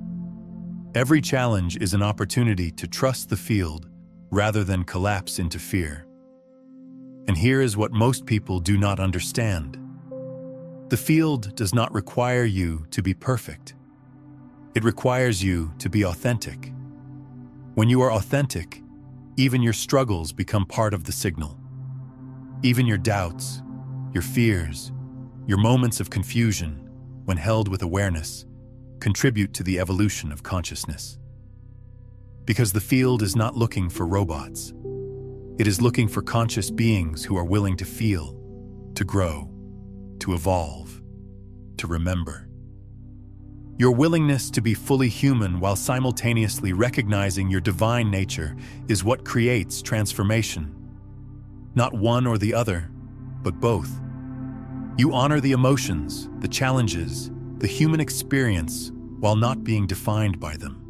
Every challenge is an opportunity to trust the field rather than collapse into fear. And here is what most people do not understand. The field does not require you to be perfect. It requires you to be authentic. When you are authentic, even your struggles become part of the signal. Even your doubts, your fears, your moments of confusion, when held with awareness, contribute to the evolution of consciousness. Because the field is not looking for robots. It is looking for conscious beings who are willing to feel, to grow, to evolve, to remember. Your willingness to be fully human while simultaneously recognizing your divine nature is what creates transformation. Not one or the other, but both. You honor the emotions, the challenges, the human experience while not being defined by them.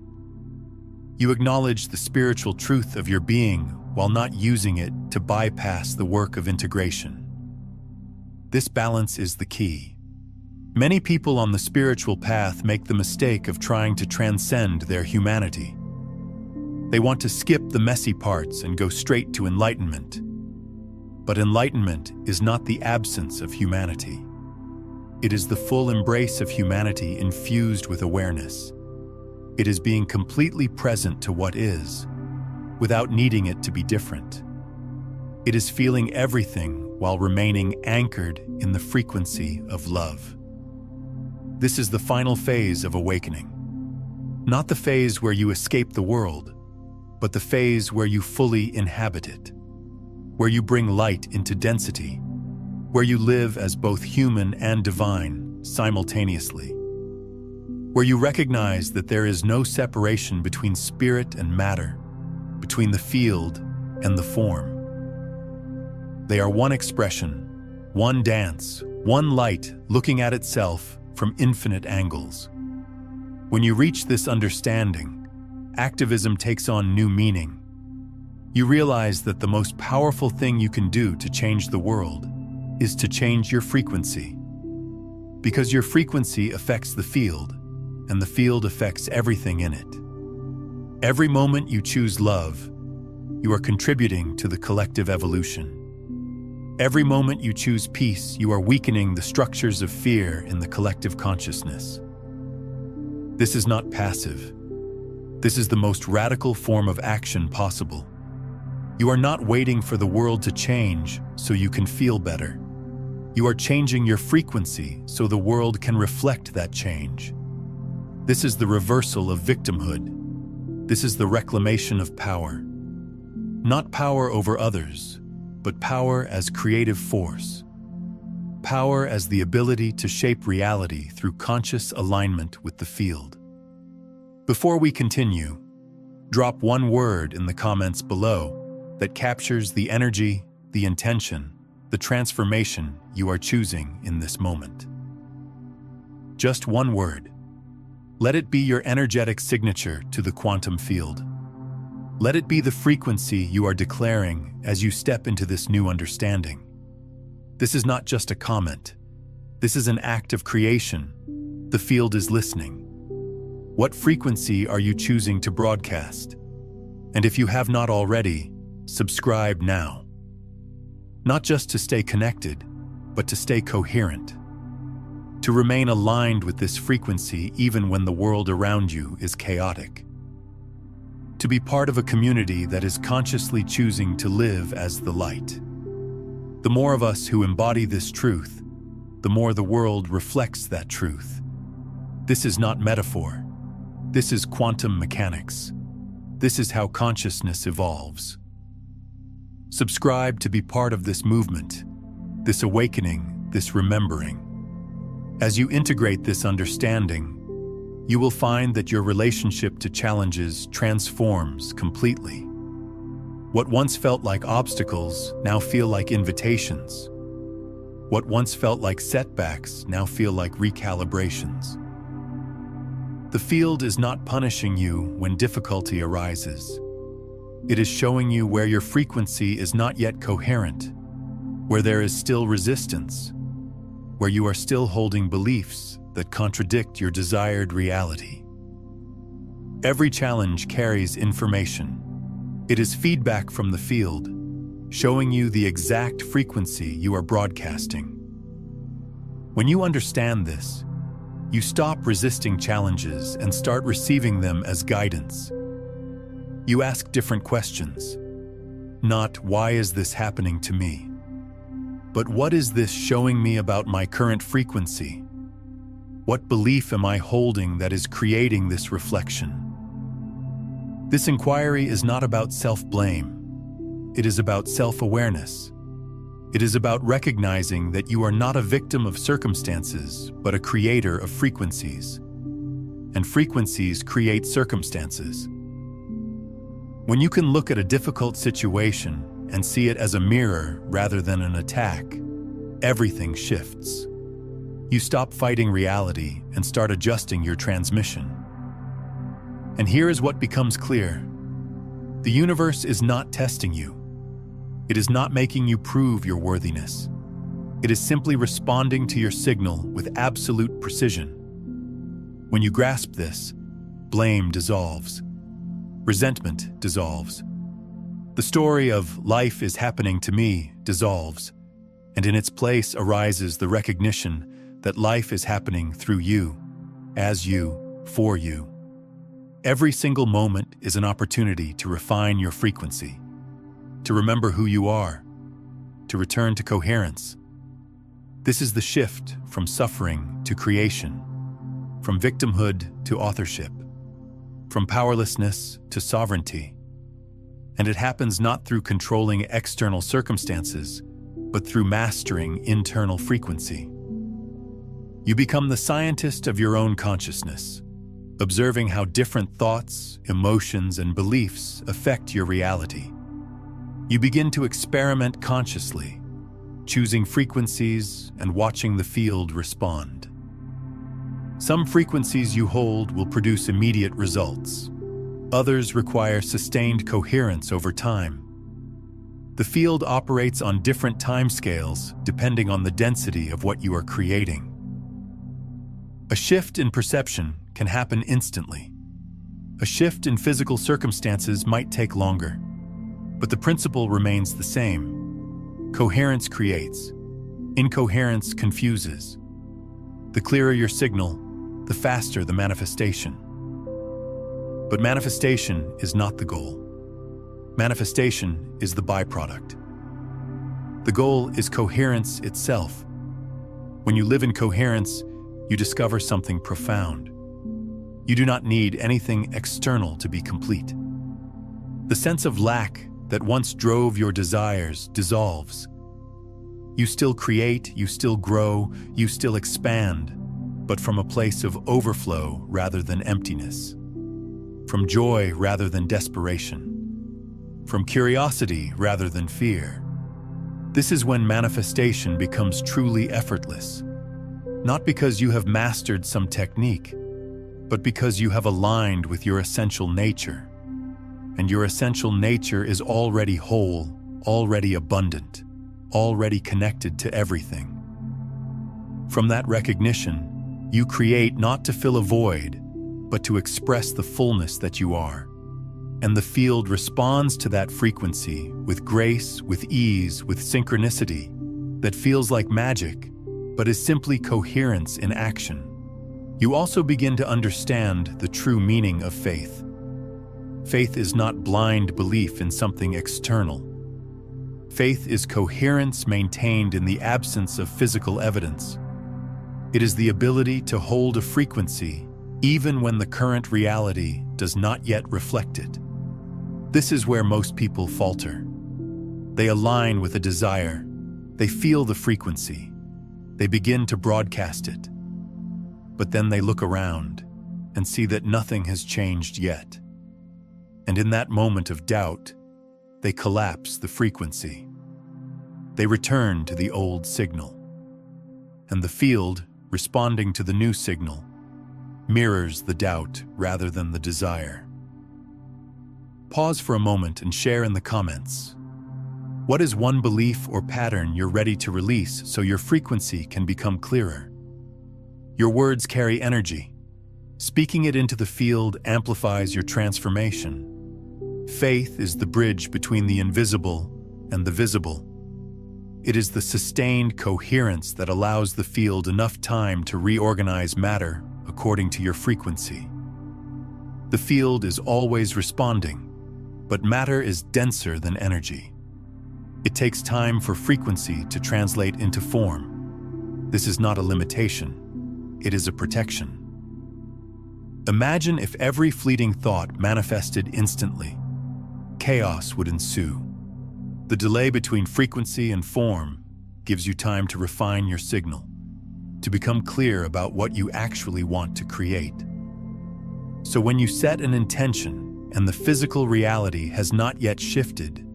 You acknowledge the spiritual truth of your being while not using it to bypass the work of integration. This balance is the key. Many people on the spiritual path make the mistake of trying to transcend their humanity. They want to skip the messy parts and go straight to enlightenment. But enlightenment is not the absence of humanity. It is the full embrace of humanity infused with awareness. It is being completely present to what is, without needing it to be different. It is feeling everything while remaining anchored in the frequency of love. This is the final phase of awakening. Not the phase where you escape the world, but the phase where you fully inhabit it, where you bring light into density, where you live as both human and divine simultaneously, where you recognize that there is no separation between spirit and matter, between the field and the form. They are one expression, one dance, one light looking at itself from infinite angles. When you reach this understanding, activism takes on new meaning. You realize that the most powerful thing you can do to change the world is to change your frequency. Because your frequency affects the field, and the field affects everything in it. Every moment you choose love, you are contributing to the collective evolution. Every moment you choose peace, you are weakening the structures of fear in the collective consciousness. This is not passive. This is the most radical form of action possible. You are not waiting for the world to change so you can feel better. You are changing your frequency so the world can reflect that change. This is the reversal of victimhood. This is the reclamation of power. Not power over others, but power as creative force. Power as the ability to shape reality through conscious alignment with the field. Before we continue, drop one word in the comments below that captures the energy, the intention, the transformation you are choosing in this moment. Just one word. Let it be your energetic signature to the quantum field. Let it be the frequency you are declaring as you step into this new understanding. This is not just a comment. This is an act of creation. The field is listening. What frequency are you choosing to broadcast? And if you have not already, subscribe now. Not just to stay connected, but to stay coherent. To remain aligned with this frequency even when the world around you is chaotic. To be part of a community that is consciously choosing to live as the light. The more of us who embody this truth, the more the world reflects that truth. This is not metaphor. This is quantum mechanics. This is how consciousness evolves. Subscribe to be part of this movement, this awakening, this remembering. As you integrate this understanding, you will find that your relationship to challenges transforms completely. What once felt like obstacles now feel like invitations. What once felt like setbacks now feel like recalibrations. The field is not punishing you when difficulty arises. It is showing you where your frequency is not yet coherent, where there is still resistance, where you are still holding beliefs that contradict your desired reality. Every challenge carries information. It is feedback from the field, showing you the exact frequency you are broadcasting. When you understand this, you stop resisting challenges and start receiving them as guidance. You ask different questions. Not, why is this happening to me? But what is this showing me about my current frequency? What belief am I holding that is creating this reflection? This inquiry is not about self-blame. It is about self-awareness. It is about recognizing that you are not a victim of circumstances, but a creator of frequencies. And frequencies create circumstances. When you can look at a difficult situation and see it as a mirror rather than an attack, everything shifts. You stop fighting reality and start adjusting your transmission. And here is what becomes clear. The universe is not testing you. It is not making you prove your worthiness. It is simply responding to your signal with absolute precision. When you grasp this, blame dissolves. Resentment dissolves. The story of life is happening to me dissolves, and in its place arises the recognition that life is happening through you, as you, for you. Every single moment is an opportunity to refine your frequency, to remember who you are, to return to coherence. This is the shift from suffering to creation, from victimhood to authorship, from powerlessness to sovereignty. And it happens not through controlling external circumstances, but through mastering internal frequency. You become the scientist of your own consciousness, observing how different thoughts, emotions, and beliefs affect your reality. You begin to experiment consciously, choosing frequencies and watching the field respond. Some frequencies you hold will produce immediate results. Others require sustained coherence over time. The field operates on different timescales depending on the density of what you are creating. A shift in perception can happen instantly. A shift in physical circumstances might take longer, but the principle remains the same. Coherence creates. Incoherence confuses. The clearer your signal, the faster the manifestation. But manifestation is not the goal. Manifestation is the byproduct. The goal is coherence itself, When you live in coherence, you discover something profound. You do not need anything external to be complete. The sense of lack that once drove your desires dissolves. You still create, you still grow, you still expand, but from a place of overflow rather than emptiness. From joy rather than desperation. From curiosity rather than fear. This is when manifestation becomes truly effortless. Not because you have mastered some technique, but because you have aligned with your essential nature. And your essential nature is already whole, already abundant, already connected to everything. From that recognition, you create not to fill a void, but to express the fullness that you are. And the field responds to that frequency with grace, with ease, with synchronicity that feels like magic, but is simply coherence in action. You also begin to understand the true meaning of faith. Faith is not blind belief in something external. Faith is coherence maintained in the absence of physical evidence. It is the ability to hold a frequency even when the current reality does not yet reflect it. This is where most people falter. They align with a desire. They feel the frequency. They begin to broadcast it. But then they look around and see that nothing has changed yet. And in that moment of doubt, they collapse the frequency. They return to the old signal. And the field, responding to the new signal, mirrors the doubt rather than the desire. Pause for a moment and share in the comments. What is one belief or pattern you're ready to release so your frequency can become clearer? Your words carry energy. Speaking it into the field amplifies your transformation. Faith is the bridge between the invisible and the visible. It is the sustained coherence that allows the field enough time to reorganize matter according to your frequency. The field is always responding, but matter is denser than energy. It takes time for frequency to translate into form. This is not a limitation, it is a protection. Imagine if every fleeting thought manifested instantly. Chaos would ensue. The delay between frequency and form gives you time to refine your signal, to become clear about what you actually want to create. So when you set an intention and the physical reality has not yet shifted,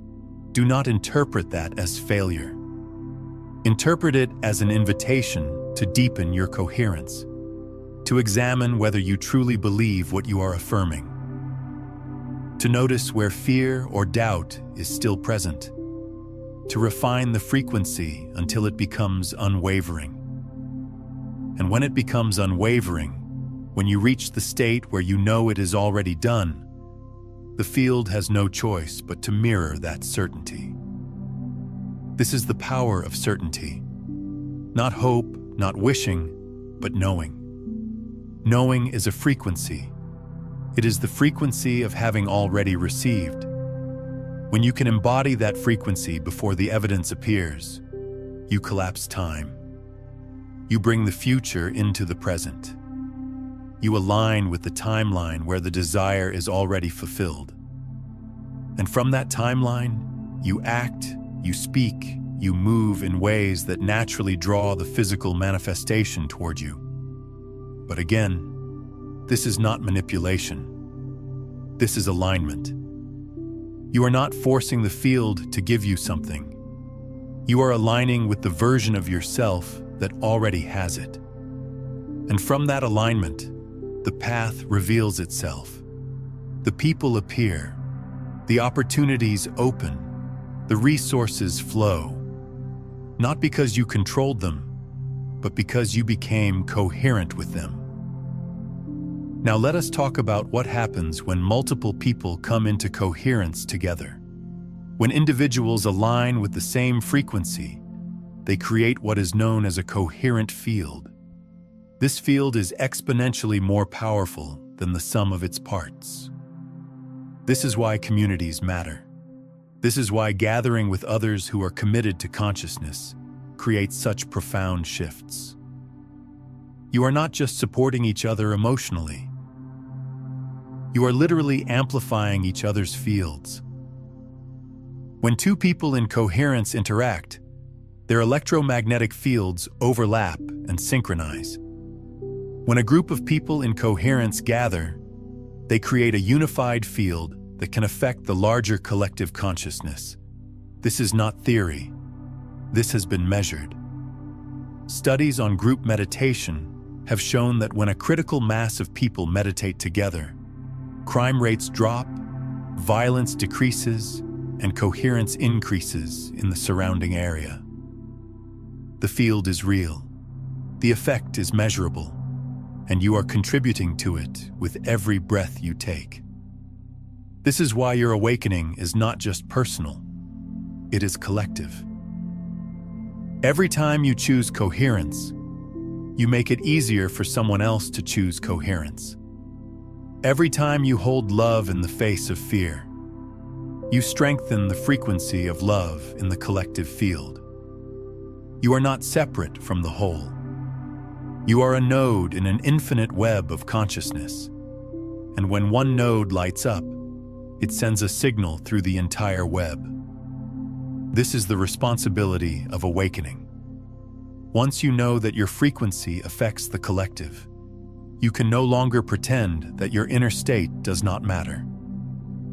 do not interpret that as failure. Interpret it as an invitation to deepen your coherence, to examine whether you truly believe what you are affirming, to notice where fear or doubt is still present, to refine the frequency until it becomes unwavering. And when it becomes unwavering, when you reach the state where you know it is already done, the field has no choice but to mirror that certainty. This is the power of certainty. Not hope, not wishing, but knowing. Knowing is a frequency. It is the frequency of having already received. When you can embody that frequency before the evidence appears, you collapse time. You bring the future into the present. You align with the timeline where the desire is already fulfilled. And from that timeline, you act, you speak, you move in ways that naturally draw the physical manifestation toward you. But again, this is not manipulation. This is alignment. You are not forcing the field to give you something. You are aligning with the version of yourself that already has it. And from that alignment, the path reveals itself. The people appear. The opportunities open. The resources flow. Not because you controlled them, but because you became coherent with them. Now let us talk about what happens when multiple people come into coherence together. When individuals align with the same frequency, they create what is known as a coherent field. This field is exponentially more powerful than the sum of its parts. This is why communities matter. This is why gathering with others who are committed to consciousness creates such profound shifts. You are not just supporting each other emotionally. You are literally amplifying each other's fields. When two people in coherence interact, their electromagnetic fields overlap and synchronize. When a group of people in coherence gather, they create a unified field that can affect the larger collective consciousness. This is not theory. This has been measured. Studies on group meditation have shown that when a critical mass of people meditate together, crime rates drop, violence decreases, and coherence increases in the surrounding area. The field is real. The effect is measurable, and you are contributing to it with every breath you take. This is why your awakening is not just personal. It is collective. Every time you choose coherence, you make it easier for someone else to choose coherence. Every time you hold love in the face of fear, you strengthen the frequency of love in the collective field. You are not separate from the whole. You are a node in an infinite web of consciousness. And when one node lights up, it sends a signal through the entire web. This is the responsibility of awakening. Once you know that your frequency affects the collective, you can no longer pretend that your inner state does not matter.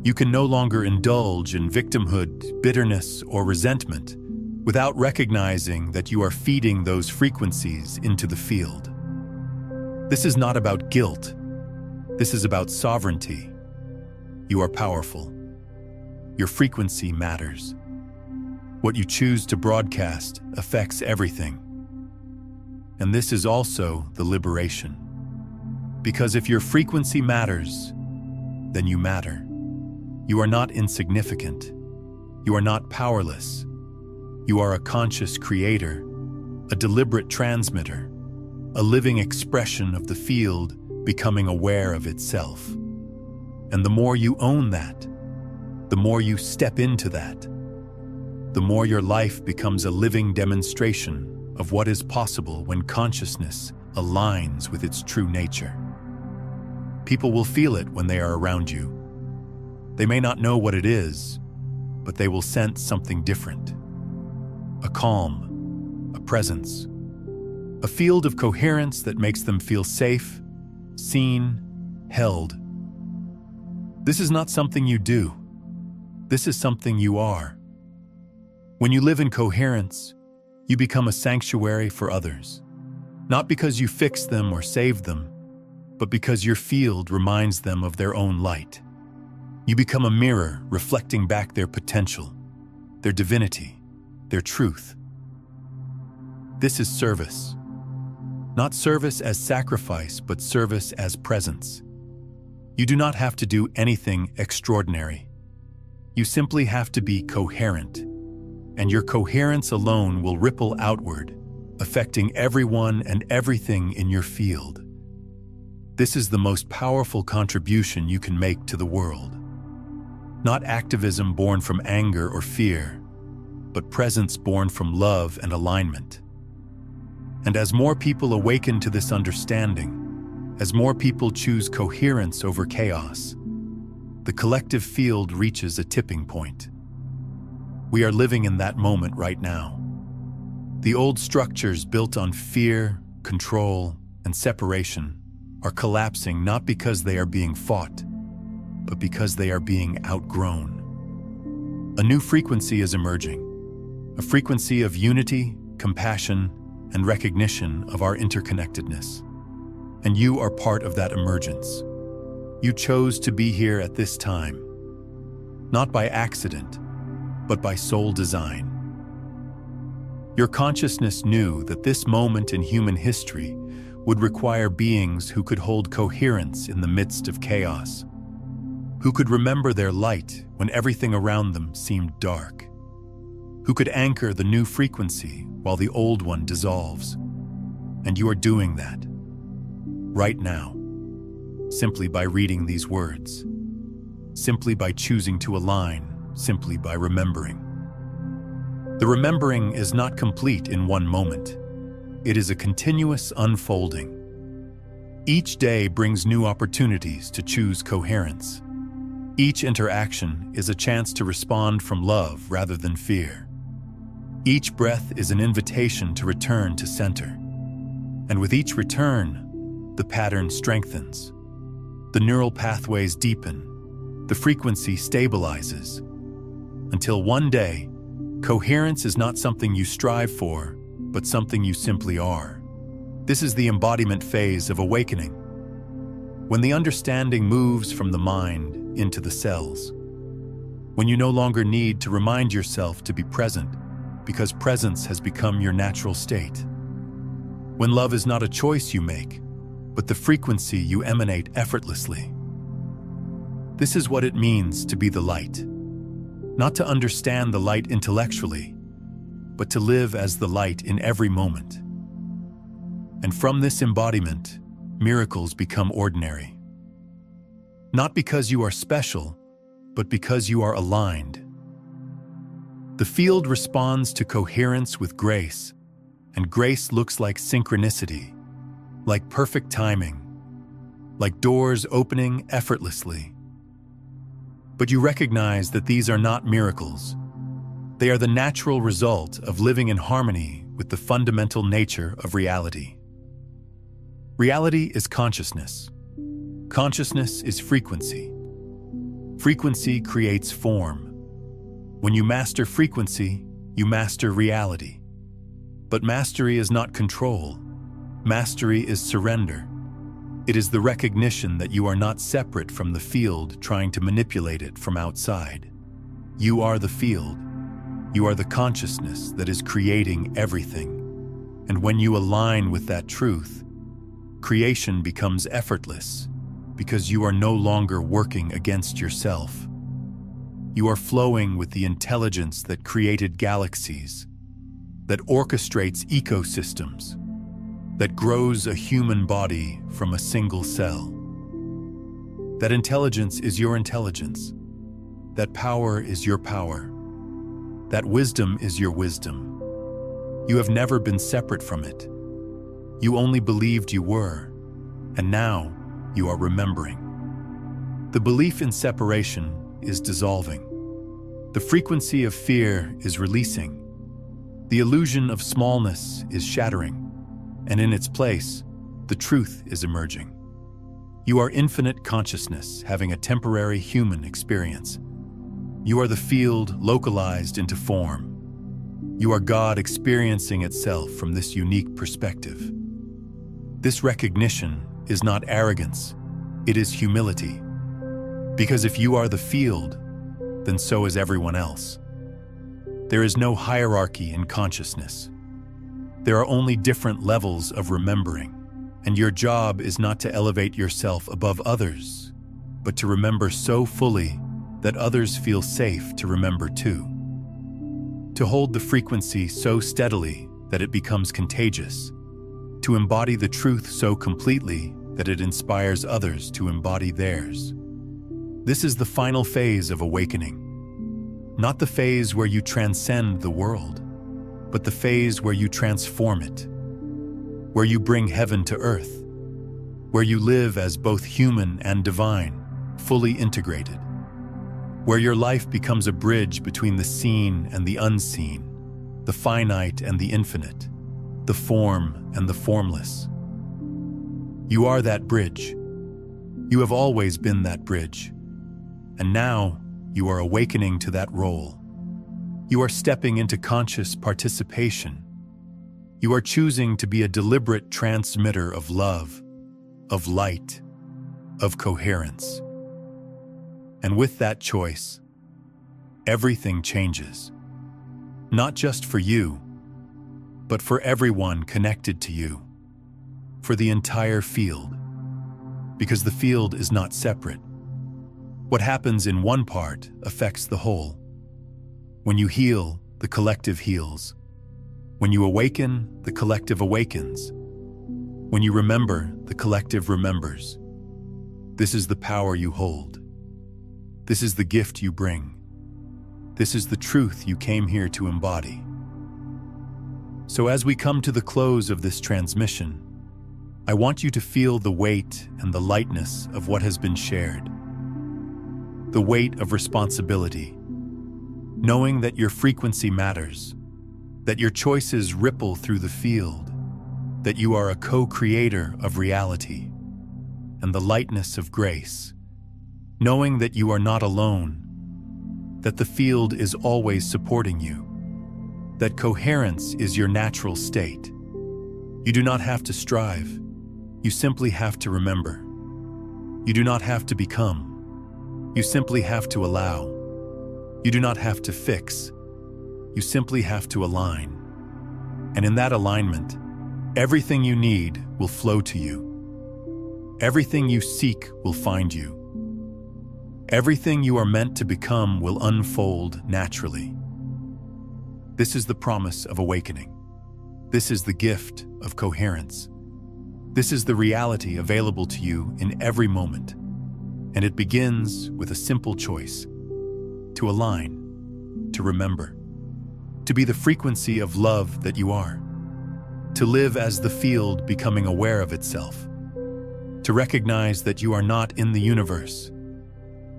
You can no longer indulge in victimhood, bitterness, or resentment without recognizing that you are feeding those frequencies into the field. This is not about guilt. This is about sovereignty. You are powerful. Your frequency matters. What you choose to broadcast affects everything. And this is also the liberation. Because if your frequency matters, then you matter. You are not insignificant. You are not powerless. You are a conscious creator, a deliberate transmitter, a living expression of the field becoming aware of itself. And the more you own that, the more you step into that, the more your life becomes a living demonstration of what is possible when consciousness aligns with its true nature. People will feel it when they are around you. They may not know what it is, but they will sense something different. A calm, a presence, a field of coherence that makes them feel safe, seen, held. This is not something you do. This is something you are. When you live in coherence, you become a sanctuary for others. Not because you fix them or save them, but because your field reminds them of their own light. You become a mirror reflecting back their potential, their divinity, their truth. This is service. Not service as sacrifice, but service as presence. You do not have to do anything extraordinary. You simply have to be coherent, and your coherence alone will ripple outward, affecting everyone and everything in your field. This is the most powerful contribution you can make to the world. Not activism born from anger or fear, but presence born from love and alignment. And as more people awaken to this understanding, as more people choose coherence over chaos, the collective field reaches a tipping point. We are living in that moment right now. The old structures built on fear, control, and separation are collapsing not because they are being fought, but because they are being outgrown. A new frequency is emerging, a frequency of unity, compassion, and recognition of our interconnectedness. And you are part of that emergence. You chose to be here at this time, not by accident, but by soul design. Your consciousness knew that this moment in human history would require beings who could hold coherence in the midst of chaos, who could remember their light when everything around them seemed dark, who could anchor the new frequency while the old one dissolves. And you are doing that right now, simply by reading these words, simply by choosing to align, simply by remembering. The remembering is not complete in one moment. It is a continuous unfolding, Each day brings new opportunities to choose coherence. Each interaction is a chance to respond from love rather than fear. Each breath is an invitation to return to center. And with each return, the pattern strengthens. The neural pathways deepen. The frequency stabilizes. Until one day, coherence is not something you strive for, but something you simply are. This is the embodiment phase of awakening, when the understanding moves from the mind into the cells, when you no longer need to remind yourself to be present because presence has become your natural state, when love is not a choice you make, but the frequency you emanate effortlessly. This is what it means to be the light. Not to understand the light intellectually, but to live as the light in every moment. And from this embodiment, miracles become ordinary. Not because you are special, but because you are aligned. The field responds to coherence with grace, and grace looks like synchronicity, like perfect timing, like doors opening effortlessly. But you recognize that these are not miracles. They are the natural result of living in harmony with the fundamental nature of reality. Reality is consciousness. Consciousness is frequency. Frequency creates form. When you master frequency, you master reality. But mastery is not control. Mastery is surrender. It is the recognition that you are not separate from the field trying to manipulate it from outside. You are the field. You are the consciousness that is creating everything. And when you align with that truth, creation becomes effortless because you are no longer working against yourself. You are flowing with the intelligence that created galaxies, that orchestrates ecosystems, that grows a human body from a single cell. That intelligence is your intelligence. That power is your power. That wisdom is your wisdom. You have never been separate from it. You only believed you were, and now you are remembering. The belief in separation is dissolving. The frequency of fear is releasing. The illusion of smallness is shattering. And in its place, the truth is emerging. You are infinite consciousness having a temporary human experience. You are the field localized into form. You are God experiencing itself from this unique perspective. This recognition is not arrogance, it is humility. Because if you are the field, then so is everyone else. There is no hierarchy in consciousness. There are only different levels of remembering, and your job is not to elevate yourself above others, but to remember so fully that others feel safe to remember too. To hold the frequency so steadily that it becomes contagious. To embody the truth so completely that it inspires others to embody theirs. This is the final phase of awakening. Not the phase where you transcend the world, but the phase where you transform it, where you bring heaven to earth, where you live as both human and divine, fully integrated, where your life becomes a bridge between the seen and the unseen, the finite and the infinite, the form and the formless. You are that bridge. You have always been that bridge, and now you are awakening to that role. You are stepping into conscious participation. You are choosing to be a deliberate transmitter of love, of light, of coherence. And with that choice, everything changes. Not just for you, but for everyone connected to you, for the entire field. Because the field is not separate. What happens in one part affects the whole. When you heal, the collective heals. When you awaken, the collective awakens. When you remember, the collective remembers. This is the power you hold. This is the gift you bring. This is the truth you came here to embody. So as we come to the close of this transmission, I want you to feel the weight and the lightness of what has been shared. The weight of responsibility, knowing that your frequency matters, that your choices ripple through the field, that you are a co-creator of reality, and the lightness of grace, knowing that you are not alone, that the field is always supporting you, that coherence is your natural state. You do not have to strive. You simply have to remember. You do not have to become. You simply have to allow. You do not have to fix. You simply have to align. And in that alignment, everything you need will flow to you. Everything you seek will find you. Everything you are meant to become will unfold naturally. This is the promise of awakening. This is the gift of coherence. This is the reality available to you in every moment. And it begins with a simple choice: to align, to remember, to be the frequency of love that you are, to live as the field becoming aware of itself, to recognize that you are not in the universe.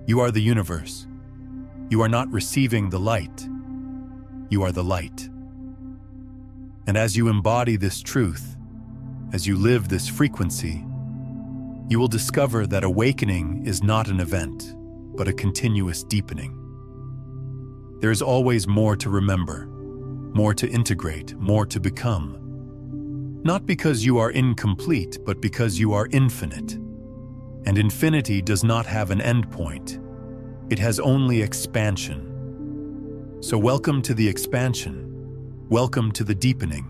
You are the universe. You are not receiving the light. You are the light. And as you embody this truth, as you live this frequency, you will discover that awakening is not an event, but a continuous deepening. There is always more to remember, more to integrate, more to become. Not because you are incomplete, but because you are infinite. And infinity does not have an end point. It has only expansion. So welcome to the expansion. Welcome to the deepening.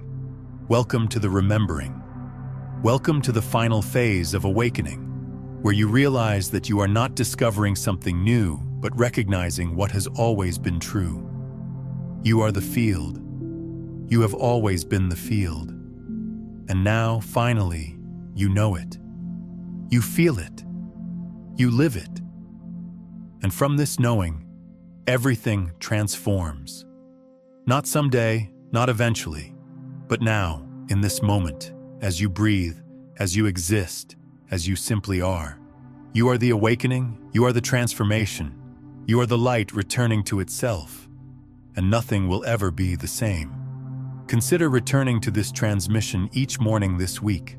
Welcome to the remembering. Welcome to the final phase of awakening, where you realize that you are not discovering something new, but recognizing what has always been true. You are the field. You have always been the field. And now, finally, you know it. You feel it. You live it. And from this knowing, everything transforms. Not someday, not eventually, but now, in this moment, as you breathe, as you exist, as you simply are. You are the awakening, you are the transformation, you are the light returning to itself, and nothing will ever be the same. Consider returning to this transmission each morning this week.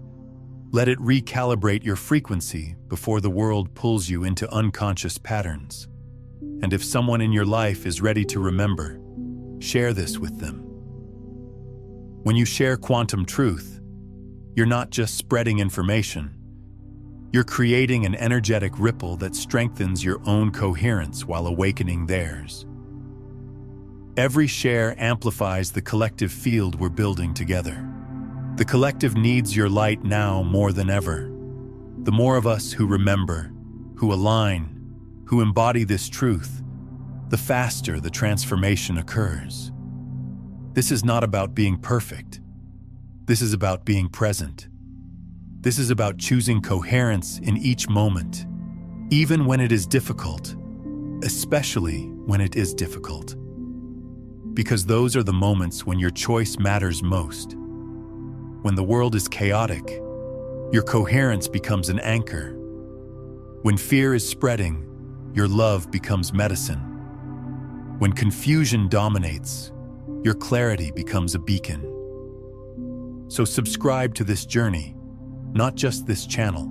Let it recalibrate your frequency before the world pulls you into unconscious patterns. And if someone in your life is ready to remember, share this with them. When you share quantum truth, you're not just spreading information. You're creating an energetic ripple that strengthens your own coherence while awakening theirs. Every share amplifies the collective field we're building together. The collective needs your light now more than ever. The more of us who remember, who align, who embody this truth, the faster the transformation occurs. This is not about being perfect. This is about being present. This is about choosing coherence in each moment, even when it is difficult, especially when it is difficult. Because those are the moments when your choice matters most. When the world is chaotic, your coherence becomes an anchor. When fear is spreading, your love becomes medicine. When confusion dominates, your clarity becomes a beacon. So subscribe to this journey, not just this channel.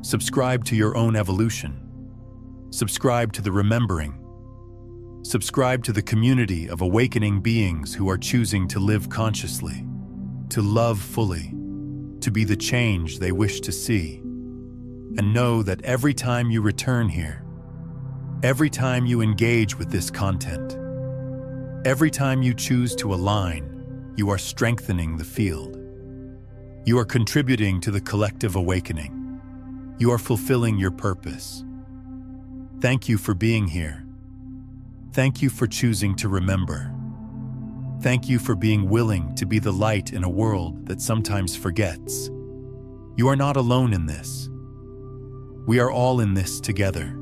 Subscribe to your own evolution. Subscribe to the remembering. Subscribe to the community of awakening beings who are choosing to live consciously, to love fully, to be the change they wish to see. And know that every time you return here, every time you engage with this content, every time you choose to align, you are strengthening the field. You are contributing to the collective awakening. You are fulfilling your purpose. Thank you for being here. Thank you for choosing to remember. Thank you for being willing to be the light in a world that sometimes forgets. You are not alone in this. We are all in this together,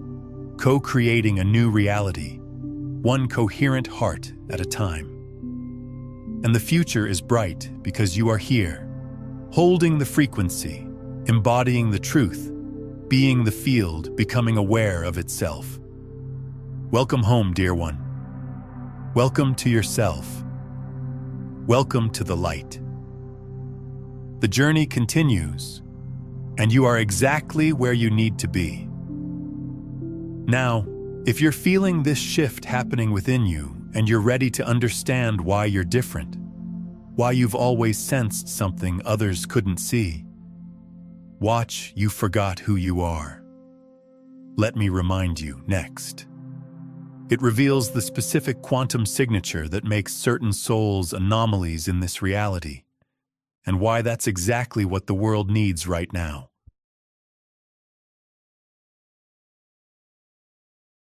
co-creating a new reality, one coherent heart at a time. And the future is bright because you are here, holding the frequency, embodying the truth, being the field, becoming aware of itself. Welcome home, dear one. Welcome to yourself. Welcome to the light. The journey continues, and you are exactly where you need to be. Now, if you're feeling this shift happening within you and you're ready to understand why you're different, why you've always sensed something others couldn't see, watch You Forgot Who You Are. Let me remind you next. It reveals the specific quantum signature that makes certain souls anomalies in this reality, and why that's exactly what the world needs right now.